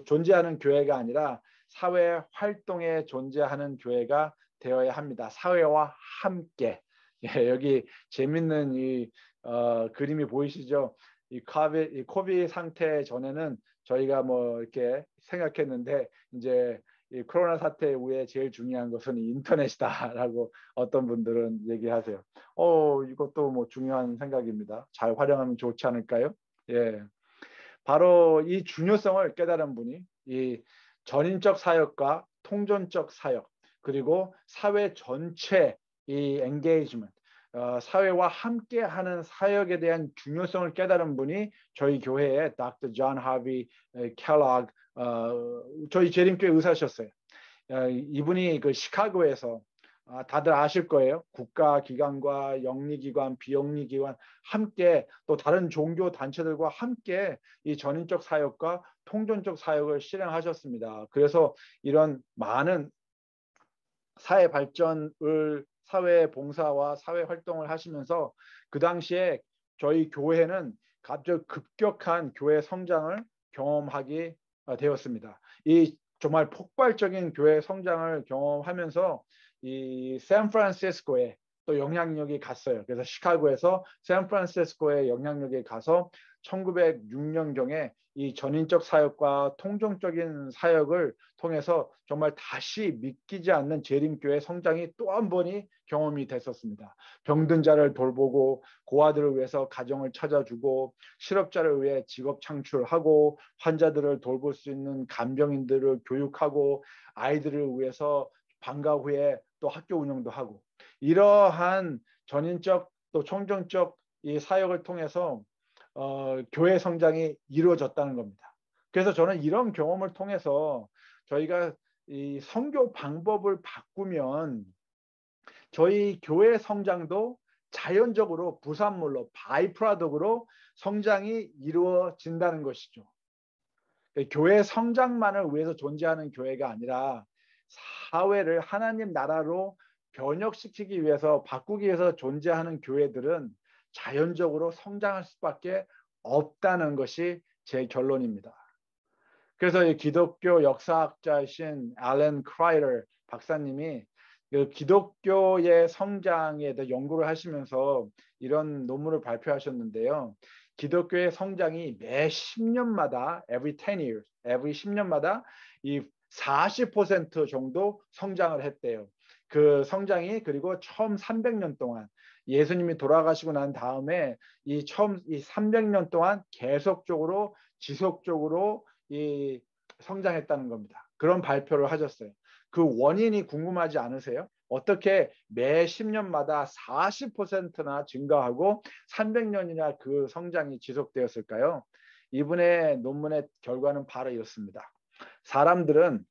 존재하는 교회가 아니라 사회 활동에 존재하는 교회가 되어야 합니다. 사회와 함께. 예, 여기 재밌는 그림이 보이시죠? 이 코비드 상태 전에는 저희가 뭐 이렇게 생각했는데 이제 이 코로나 사태 이후에 제일 중요한 것은 인터넷이다라고 어떤 분들은 얘기하세요. 이것도 뭐 중요한 생각입니다. 잘 활용하면 좋지 않을까요? 예, 바로 이 중요성을 깨달은 분이 이 전인적 사역과 통전적 사역 그리고 사회 전체 이 엔게이지먼트 사회와 함께하는 사역에 대한 중요성을 깨달은 분이 저희 교회의 Dr. John Harvey Kellogg 저희 재림교회 의사셨어요. 이분이 그 시카고에서 다들 아실 거예요. 국가기관과 영리기관, 비영리기관 함께 또 다른 종교 단체들과 함께 이 전인적 사역과 통전적 사역을 실행하셨습니다. 그래서 이런 많은 사회 발전을 사회 봉사와 사회 활동을 하시면서 그 당시에 저희 교회는 갑자기 급격한 교회 성장을 경험하게 되었습니다. 이 정말 폭발적인 교회 성장을 경험하면서 이 샌프란시스코에 또 영향력이 갔어요. 그래서 시카고에서 샌프란시스코에 영향력이 가서 1906년경에 이 전인적 사역과 통정적인 사역을 통해서 정말 다시 믿기지 않는 재림교회 성장이 또 한 번이 경험이 됐었습니다. 병든 자를 돌보고 고아들을 위해서 가정을 찾아주고 실업자를 위해 직업 창출하고 환자들을 돌볼 수 있는 간병인들을 교육하고 아이들을 위해서 방과 후에 또 학교 운영도 하고 이러한 전인적 또 총정적 이 사역을 통해서 교회 성장이 이루어졌다는 겁니다. 그래서 저는 이런 경험을 통해서 저희가 이 선교 방법을 바꾸면 저희 교회 성장도 자연적으로 부산물로 바이프라덕으로 성장이 이루어진다는 것이죠. 교회 성장만을 위해서 존재하는 교회가 아니라 사회를 하나님 나라로 변혁시키기 위해서 바꾸기 위해서 존재하는 교회들은 자연적으로 성장할 수밖에 없다는 것이 제 결론입니다. 그래서 이 기독교 역사학자이신 앨런 크라이터 박사님이 그 기독교의 성장에 대해 연구를 하시면서 이런 논문을 발표하셨는데요. 기독교의 성장이 매 10년마다 every 10년마다 이 40% 정도 성장을 했대요. 그 성장이 그리고 처음 300년 동안 예수님이 돌아가시고 난 다음에 이 300년 동안 계속적으로 지속적으로 이 성장했다는 겁니다. 그런 발표를 하셨어요. 그 원인이 궁금하지 않으세요? 어떻게 매 10년마다 40%나 증가하고 300년이나 그 성장이 지속되었을까요? 이분의 논문의 결과는 바로 이렇습니다. 사람들은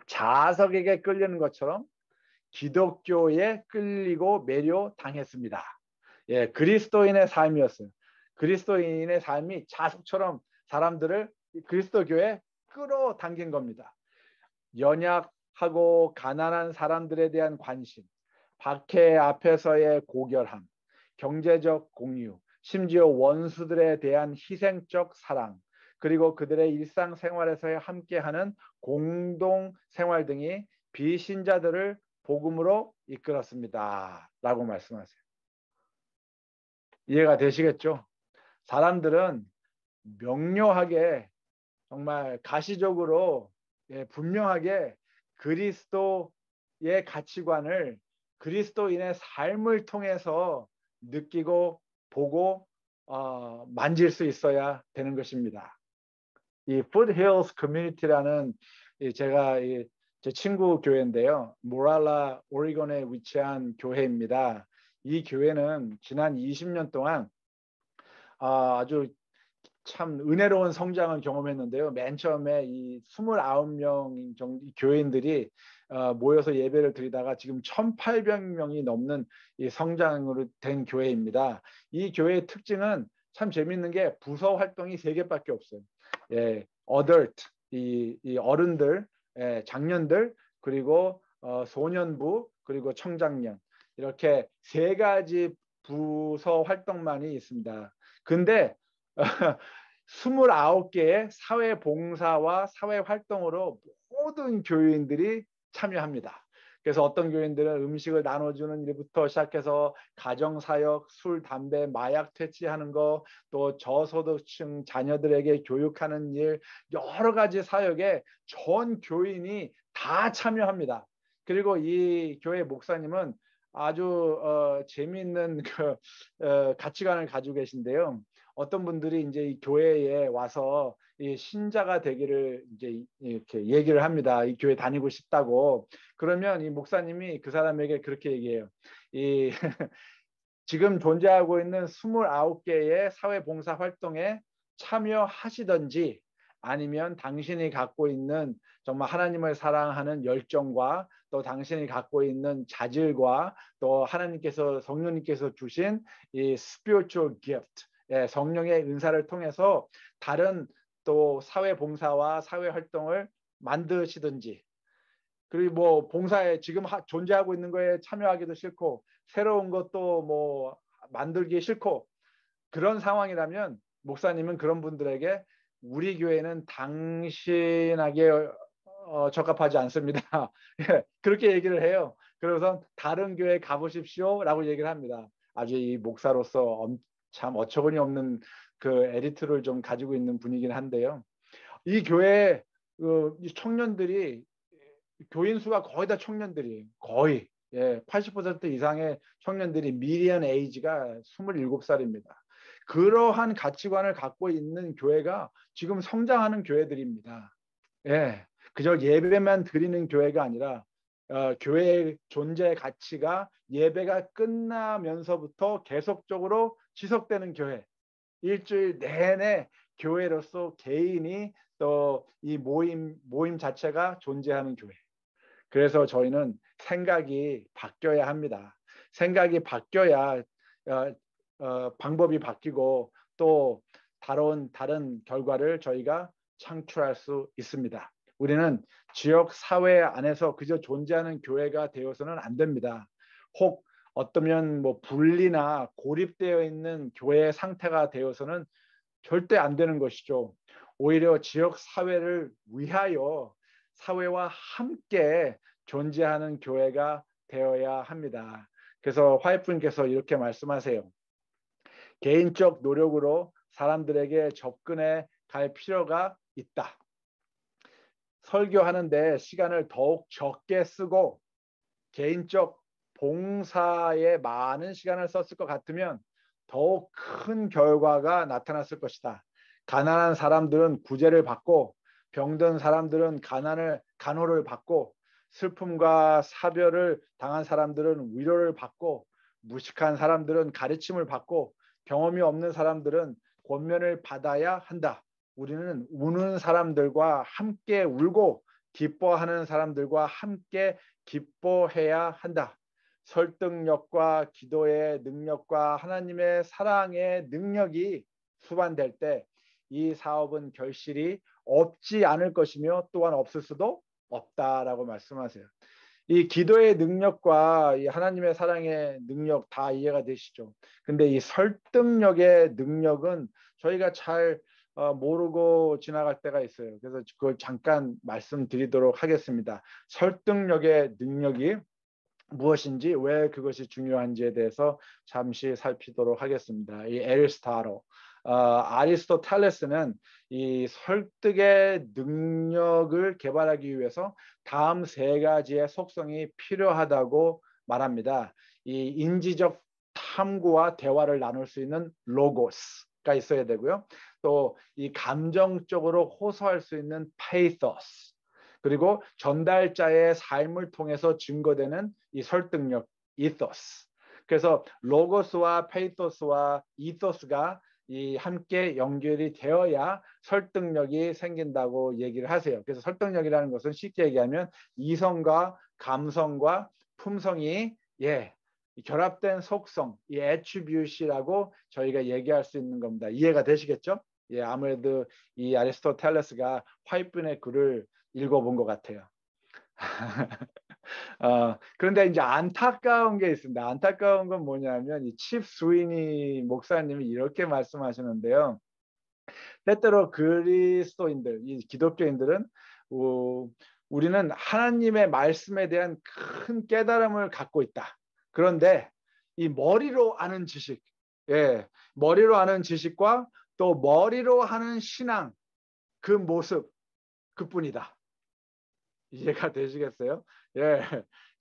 자석에게 끌리는 것처럼 기독교에 끌리고 매료당했습니다. 예, 그리스도인의 삶이었어요. 그리스도인의 삶이 자석처럼 사람들을 그리스도교에 끌어당긴 겁니다. 연약하고 가난한 사람들에 대한 관심, 박해 앞에서의 고결함, 경제적 공유, 심지어 원수들에 대한 희생적 사랑, 그리고 그들의 일상생활에서의 함께하는 공동생활 등이 비신자들을 복음으로 이끌었습니다. 라고 말씀하세요. 이해가 되시겠죠? 사람들은 명료하게 정말 가시적으로 분명하게 그리스도의 가치관을 그리스도인의 삶을 통해서 느끼고 보고 만질 수 있어야 되는 것입니다. 이 Foothills Community라는 제가 제 친구 교회인데요. 모랄라 오리곤에 위치한 교회입니다. 이 교회는 지난 20년 동안 아주 참 은혜로운 성장을 경험했는데요. 맨 처음에 이 29명 정도 교인들이 모여서 예배를 드리다가 지금 1,800명이 넘는 이 성장으로 된 교회입니다. 이 교회의 특징은 참 재밌는 게 부서 활동이 3개밖에 없어요. 예, adult, 이 어른들, 장년들, 그리고 소년부, 그리고 청장년 이렇게 3가지 부서 활동만이 있습니다. 근데 29개의 사회봉사와 사회활동으로 모든 교인들이 참여합니다. 그래서 어떤 교인들은 음식을 나눠주는 일부터 시작해서 가정사역, 술, 담배, 마약 퇴치하는 거, 또 저소득층 자녀들에게 교육하는 일, 여러 가지 사역에 전 교인이 다 참여합니다. 그리고 이 교회 목사님은 아주 재미있는 가치관을 가지고 계신데요. 어떤 분들이 이제 이 교회에 와서 이 신자가 되기를 이제 이렇게 얘기를 합니다. 이 교회 다니고 싶다고. 그러면 이 목사님이 그 사람에게 그렇게 얘기해요. 지금 존재하고 있는 29개의 사회봉사 활동에 참여하시든지 아니면 당신이 갖고 있는 정말 하나님을 사랑하는 열정과 또 당신이 갖고 있는 자질과 또 하나님께서 성령님께서 주신 이 spiritual gift, 성령의 은사를 통해서 다른 또 사회 봉사와 사회 활동을 만드시든지, 그리고 뭐 봉사에 지금 존재하고 있는 거에 참여하기도 싫고 새로운 것도 뭐 만들기 싫고 그런 상황이라면 목사님은 그런 분들에게 우리 교회는 당신에게 적합하지 않습니다. 그렇게 얘기를 해요. 그래서 다른 교회 가보십시오라고 얘기를 합니다. 아주 이 목사로서 참 어처구니 없는 그 에디트를 좀 가지고 있는 분이긴 한데요. 이 교회 이 청년들이 교인 수가 거의 다 청년들이에요. 거의 80% 이상의 청년들이 미디언 에이지가 27살입니다. 그러한 가치관을 갖고 있는 교회가 지금 성장하는 교회들입니다. 그저 예배만 드리는 교회가 아니라 교회의 존재 가치가 예배가 끝나면서부터 계속적으로 지속되는 교회. 일주일 내내 교회로서 개인이 또 이 모임 자체가 존재하는 교회. 그래서 저희는 생각이 바뀌어야 합니다. 생각이 바뀌어야 방법이 바뀌고 또 다른 결과를 저희가 창출할 수 있습니다. 우리는 지역 사회 안에서 그저 존재하는 교회가 되어서는 안 됩니다. 혹 어떠면 뭐 분리나 고립되어 있는 교회의 상태가 되어서는 절대 안 되는 것이죠. 오히려 지역 사회를 위하여 사회와 함께 존재하는 교회가 되어야 합니다. 그래서 화이트님께서 이렇게 말씀하세요. 개인적 노력으로 사람들에게 접근해 갈 필요가 있다. 설교하는데 시간을 더욱 적게 쓰고 개인적 봉사에 많은 시간을 썼을 것 같으면 더욱 큰 결과가 나타났을 것이다. 가난한 사람들은 구제를 받고 병든 사람들은 간호를 받고 슬픔과 사별을 당한 사람들은 위로를 받고 무식한 사람들은 가르침을 받고 경험이 없는 사람들은 권면을 받아야 한다. 우리는 우는 사람들과 함께 울고 기뻐하는 사람들과 함께 기뻐해야 한다. 설득력과 기도의 능력과 하나님의 사랑의 능력이 수반될 때 이 사업은 결실이 없지 않을 것이며 또한 없을 수도 없다라고 말씀하세요. 이 기도의 능력과 이 하나님의 사랑의 능력 다 이해가 되시죠? 근데 이 설득력의 능력은 저희가 잘 모르고 지나갈 때가 있어요. 그래서 그걸 잠깐 말씀드리도록 하겠습니다. 설득력의 능력이 무엇인지 왜 그것이 중요한지에 대해서 잠시 살피도록 하겠습니다. 이 아리스토텔레스는 이 설득의 능력을 개발하기 위해서 다음 세 가지의 속성이 필요하다고 말합니다. 이 인지적 탐구와 대화를 나눌 수 있는 로고스가 있어야 되고요. 또 이 감정적으로 호소할 수 있는 페이토스, 그리고 전달자의 삶을 통해서 증거되는 이 설득력, 이토스. 그래서 로고스와 페이토스와 이토스가 이 함께 연결이 되어야 설득력이 생긴다고 얘기를 하세요. 그래서 설득력이라는 것은 쉽게 얘기하면 이성과 감성과 품성이 결합된 속성, 이 애트리뷰트라고 저희가 얘기할 수 있는 겁니다. 이해가 되시겠죠? 아무래도 이 아리스토텔레스가 화이트의 글을 읽어본 것 같아요. 그런데 이제 안타까운 게 있습니다. 안타까운 건 뭐냐면 이 칩 스위니 목사님이 이렇게 말씀하시는데요. 때때로 그리스도인들, 이 기독교인들은 우리는 하나님의 말씀에 대한 큰 깨달음을 갖고 있다. 그런데 이 머리로 아는 지식, 머리로 아는 지식과 또 머리로 하는 신앙, 그 모습, 그뿐이다. 이해가 되시겠어요?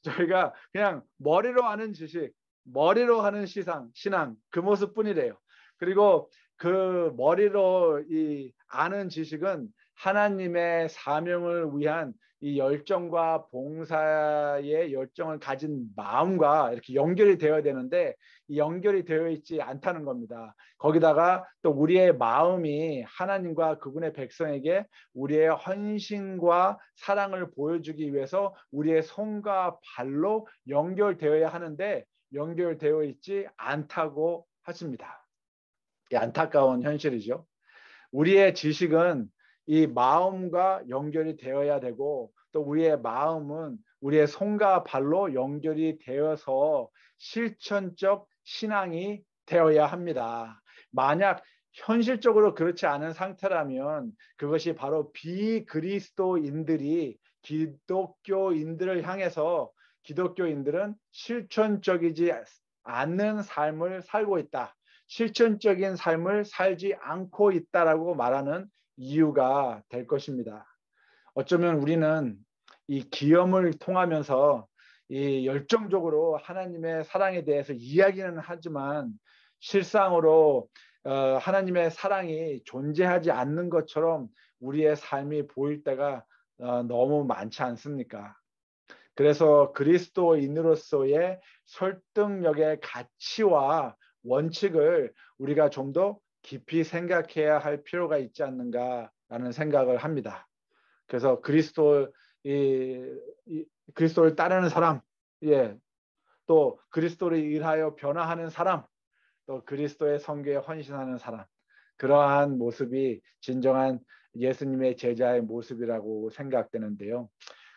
저희가 그냥 머리로 아는 지식, 머리로 하는 신앙, 그 모습뿐이래요. 그리고 그 머리로 이 아는 지식은 하나님의 사명을 위한 이 열정과 봉사의 열정을 가진 마음과 이렇게 연결이 되어야 되는데 이 연결이 되어 있지 않다는 겁니다. 거기다가 또 우리의 마음이 하나님과 그분의 백성에게 우리의 헌신과 사랑을 보여주기 위해서 우리의 손과 발로 연결되어야 하는데 연결되어 있지 않다고 하십니다. 안타까운 현실이죠. 우리의 지식은 이 마음과 연결이 되어야 되고 또 우리의 마음은 우리의 손과 발로 연결이 되어서 실천적 신앙이 되어야 합니다. 만약 현실적으로 그렇지 않은 상태라면 그것이 바로 비그리스도인들이 기독교인들을 향해서 기독교인들은 실천적이지 않는 삶을 살고 있다. 실천적인 삶을 살지 않고 있다라고 말하는 이유가 될 것입니다. 어쩌면 우리는 이 기염을 통하면서 이 열정적으로 하나님의 사랑에 대해서 이야기는 하지만 실상으로 하나님의 사랑이 존재하지 않는 것처럼 우리의 삶이 보일 때가 너무 많지 않습니까? 그래서 그리스도인으로서의 설득력의 가치와 원칙을 우리가 좀 더 깊이 생각해야 할 필요가 있지 않는가라는 생각을 합니다. 그래서 그리스도를 따르는 사람, 또 그리스도를 위하여 변화하는 사람, 또 그리스도의 선교에 헌신하는 사람, 그러한 모습이 진정한 예수님의 제자의 모습이라고 생각되는데요.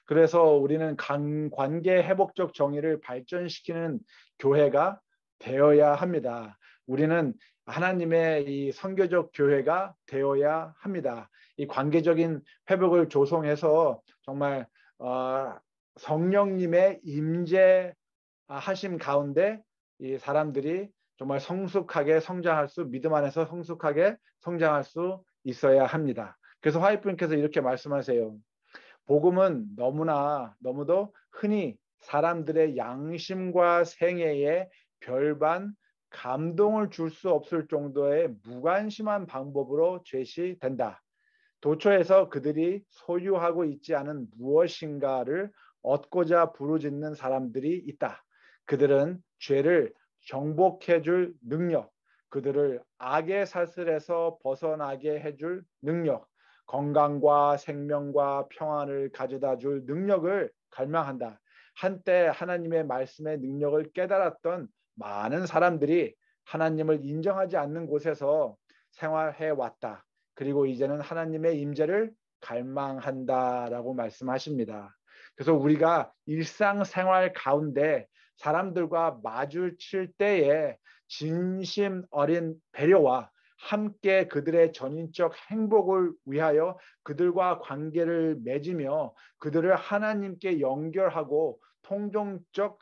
그래서 우리는 관계 회복적 정의를 발전시키는 교회가 되어야 합니다. 우리는 하나님의 이 선교적 교회가 되어야 합니다. 이 관계적인 회복을 조성해서 정말 성령님의 임재하심 가운데 이 사람들이 정말 성숙하게 성장할 수, 믿음 안에서 성숙하게 성장할 수 있어야 합니다. 그래서 화이트님께서 이렇게 말씀하세요. 복음은 너무도 흔히 사람들의 양심과 생애에 별반 감동을 줄 수 없을 정도의 무관심한 방법으로 제시된다. 도처에서 그들이 소유하고 있지 않은 무엇인가를 얻고자 부르짖는 사람들이 있다. 그들은 죄를 정복해줄 능력, 그들을 악의 사슬에서 벗어나게 해줄 능력, 건강과 생명과 평안을 가져다 줄 능력을 갈망한다. 한때 하나님의 말씀의 능력을 깨달았던 많은 사람들이 하나님을 인정하지 않는 곳에서 생활해 왔다. 그리고 이제는 하나님의 임재를 갈망한다라고 말씀하십니다. 그래서 우리가 일상생활 가운데 사람들과 마주칠 때에 진심 어린 배려와 함께 그들의 전인적 행복을 위하여 그들과 관계를 맺으며 그들을 하나님께 연결하고 통종적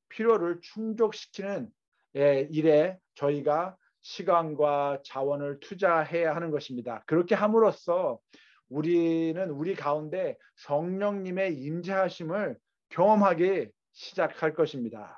필요를 충족시키는 일에 저희가 시간과 자원을 투자해야 하는 것입니다. 그렇게 함으로써 우리는 우리 가운데 성령님의 임재하심을 경험하기 시작할 것입니다.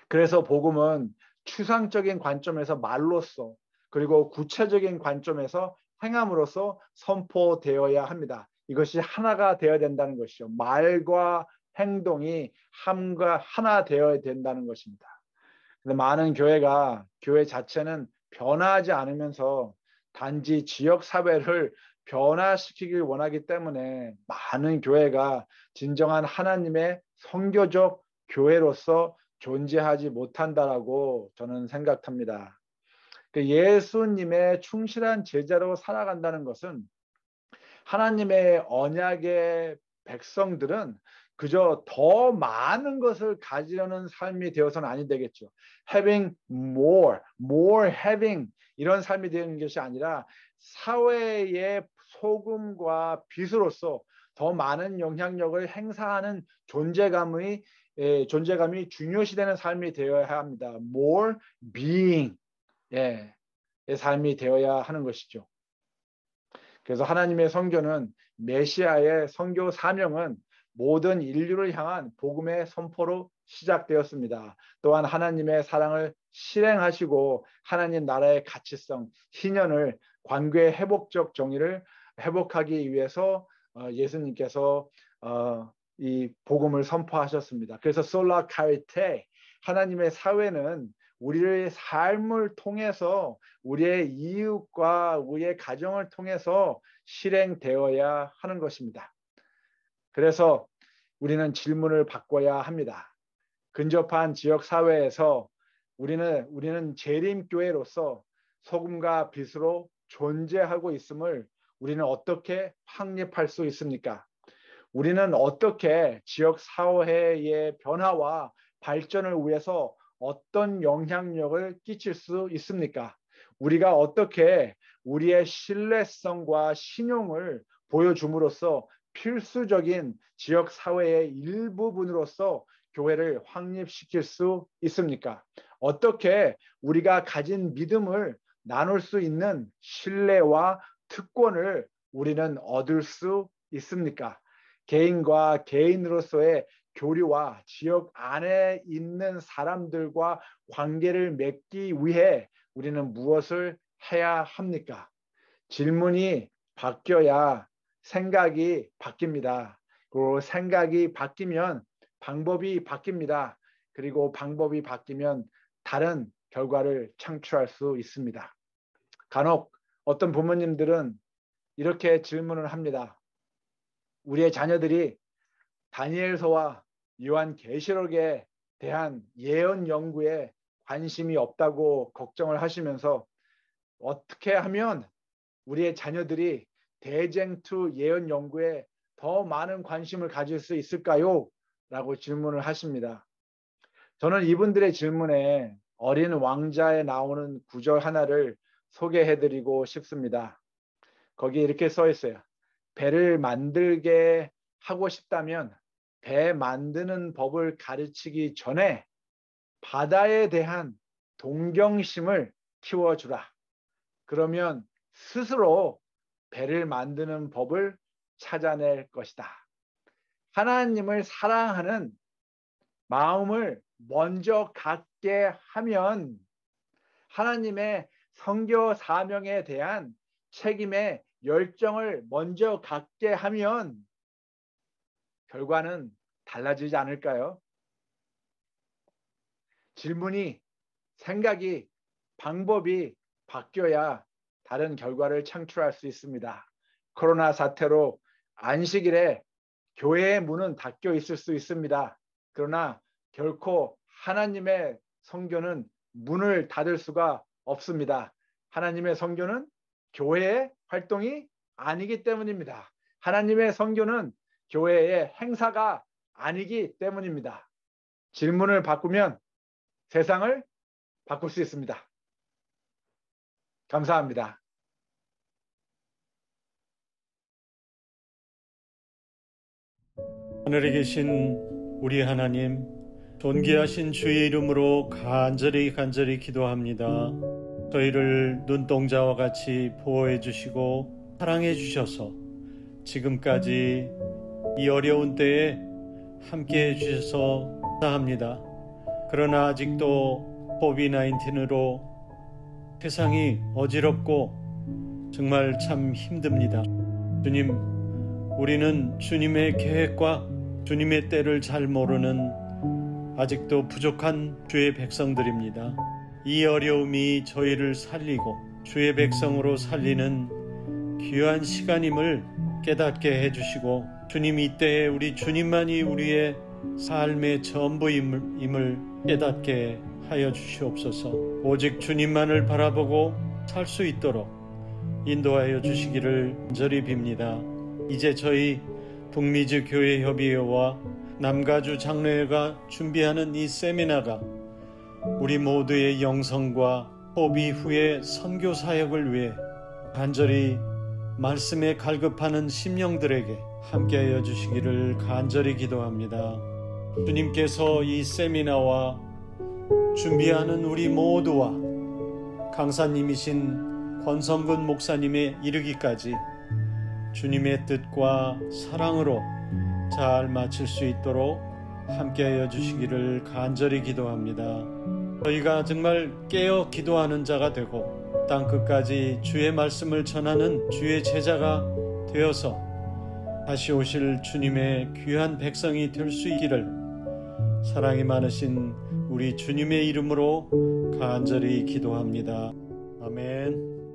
그래서 복음은 추상적인 관점에서 말로써 그리고 구체적인 관점에서 행함으로써 선포되어야 합니다. 이것이 하나가 되어야 된다는 것이죠. 말과 행동이 하나 되어야 된다는 것입니다. 근데 많은 교회 자체는 변화하지 않으면서 단지 지역 사회를 변화시키길 원하기 때문에 많은 교회가 진정한 하나님의 선교적 교회로서 존재하지 못한다라고 저는 생각합니다. 예수님의 충실한 제자로 살아간다는 것은 하나님의 언약의 백성들은 그저 더 많은 것을 가지려는 삶이 되어서는 아니 되겠죠. Having more having 이런 삶이 되는 것이 아니라 사회의 소금과 빛으로서 더 많은 영향력을 행사하는 존재감이 중요시되는 삶이 되어야 합니다. More being 의 삶이 되어야 하는 것이죠. 그래서 하나님의 선교는 메시아의 선교 사명은 모든 인류를 향한 복음의 선포로 시작되었습니다. 또한 하나님의 사랑을 실행하시고 하나님 나라의 가치성, 희년을 관계의 회복적 정의를 회복하기 위해서 예수님께서 이 복음을 선포하셨습니다. 그래서 솔라 카리테 하나님의 사회는 우리의 삶을 통해서 우리의 이웃과 우리의 가정을 통해서 실행되어야 하는 것입니다. 그래서 우리는 질문을 바꿔야 합니다. 근접한 지역 사회에서 우리는 재림교회로서 소금과 빛으로 존재하고 있음을 우리는 어떻게 확립할 수 있습니까? 우리는 어떻게 지역 사회의 변화와 발전을 위해서 어떤 영향력을 끼칠 수 있습니까? 우리가 어떻게 우리의 신뢰성과 신용을 보여줌으로써 필수적인 지역 사회의 일부분으로서 교회를 확립시킬 수 있습니까? 어떻게 우리가 가진 믿음을 나눌 수 있는 신뢰와 특권을 우리는 얻을 수 있습니까? 개인과 개인으로서의 교류와 지역 안에 있는 사람들과 관계를 맺기 위해 우리는 무엇을 해야 합니까? 질문이 바뀌어야 생각이 바뀝니다. 그리고 생각이 바뀌면 방법이 바뀝니다. 그리고 방법이 바뀌면 다른 결과를 창출할 수 있습니다. 간혹 어떤 부모님들은 이렇게 질문을 합니다. 우리의 자녀들이 다니엘서와 요한계시록에 대한 예언 연구에 관심이 없다고 걱정을 하시면서 어떻게 하면 우리의 자녀들이 대쟁투 예언 연구에 더 많은 관심을 가질 수 있을까요? 라고 질문을 하십니다. 저는 이분들의 질문에 어린 왕자에 나오는 구절 하나를 소개해드리고 싶습니다. 거기에 이렇게 써 있어요. 배를 만들게 하고 싶다면 배 만드는 법을 가르치기 전에 바다에 대한 동경심을 키워주라. 그러면 스스로 배를 만드는 법을 찾아낼 것이다. 하나님을 사랑하는 마음을 먼저 갖게 하면 하나님의 선교 사명에 대한 책임의 열정을 먼저 갖게 하면 결과는 달라지지 않을까요? 질문이, 생각이, 방법이 바뀌어야 다른 결과를 창출할 수 있습니다. 코로나 사태로 안식일에 교회의 문은 닫혀 있을 수 있습니다. 그러나 결코 하나님의 선교는 문을 닫을 수가 없습니다. 하나님의 선교는 교회의 활동이 아니기 때문입니다. 하나님의 선교는 교회의 행사가 아니기 때문입니다. 질문을 바꾸면 세상을 바꿀 수 있습니다. 감사합니다. 하늘에 계신 우리 하나님, 존귀하신 주의 이름으로 간절히 기도합니다. 저희를 눈동자와 같이 보호해 주시고 사랑해 주셔서 지금까지 이 어려운 때에 함께 해주셔서 감사합니다. 그러나 아직도 COVID-19로 세상이 어지럽고 정말 참 힘듭니다. 주님, 우리는 주님의 계획과 주님의 때를 잘 모르는 아직도 부족한 주의 백성들입니다. 이 어려움이 저희를 살리고 주의 백성으로 살리는 귀한 시간임을 깨닫게 해주시고, 주님 이때에 우리 주님만이 우리의 삶의 전부임을 깨닫게 하여 주시옵소서. 오직 주님만을 바라보고 살 수 있도록 인도하여 주시기를 간절히 빕니다. 이제 저희 북미주 교회협의회와 남가주 장로회가 준비하는 이 세미나가 우리 모두의 영성과 포비 후의 선교 사역을 위해 간절히 말씀에 갈급하는 심령들에게 함께하여 주시기를 간절히 기도합니다. 주님께서 이 세미나와 준비하는 우리 모두와 강사님이신 권성근 목사님의 이르기까지 주님의 뜻과 사랑으로 잘 마칠 수 있도록 함께하여 주시기를 간절히 기도합니다. 저희가 정말 깨어 기도하는 자가 되고 땅끝까지 주의 말씀을 전하는 주의 제자가 되어서 다시 오실 주님의 귀한 백성이 될 수 있기를 사랑이 많으신 우리 주님의 이름으로 간절히 기도합니다. 아멘.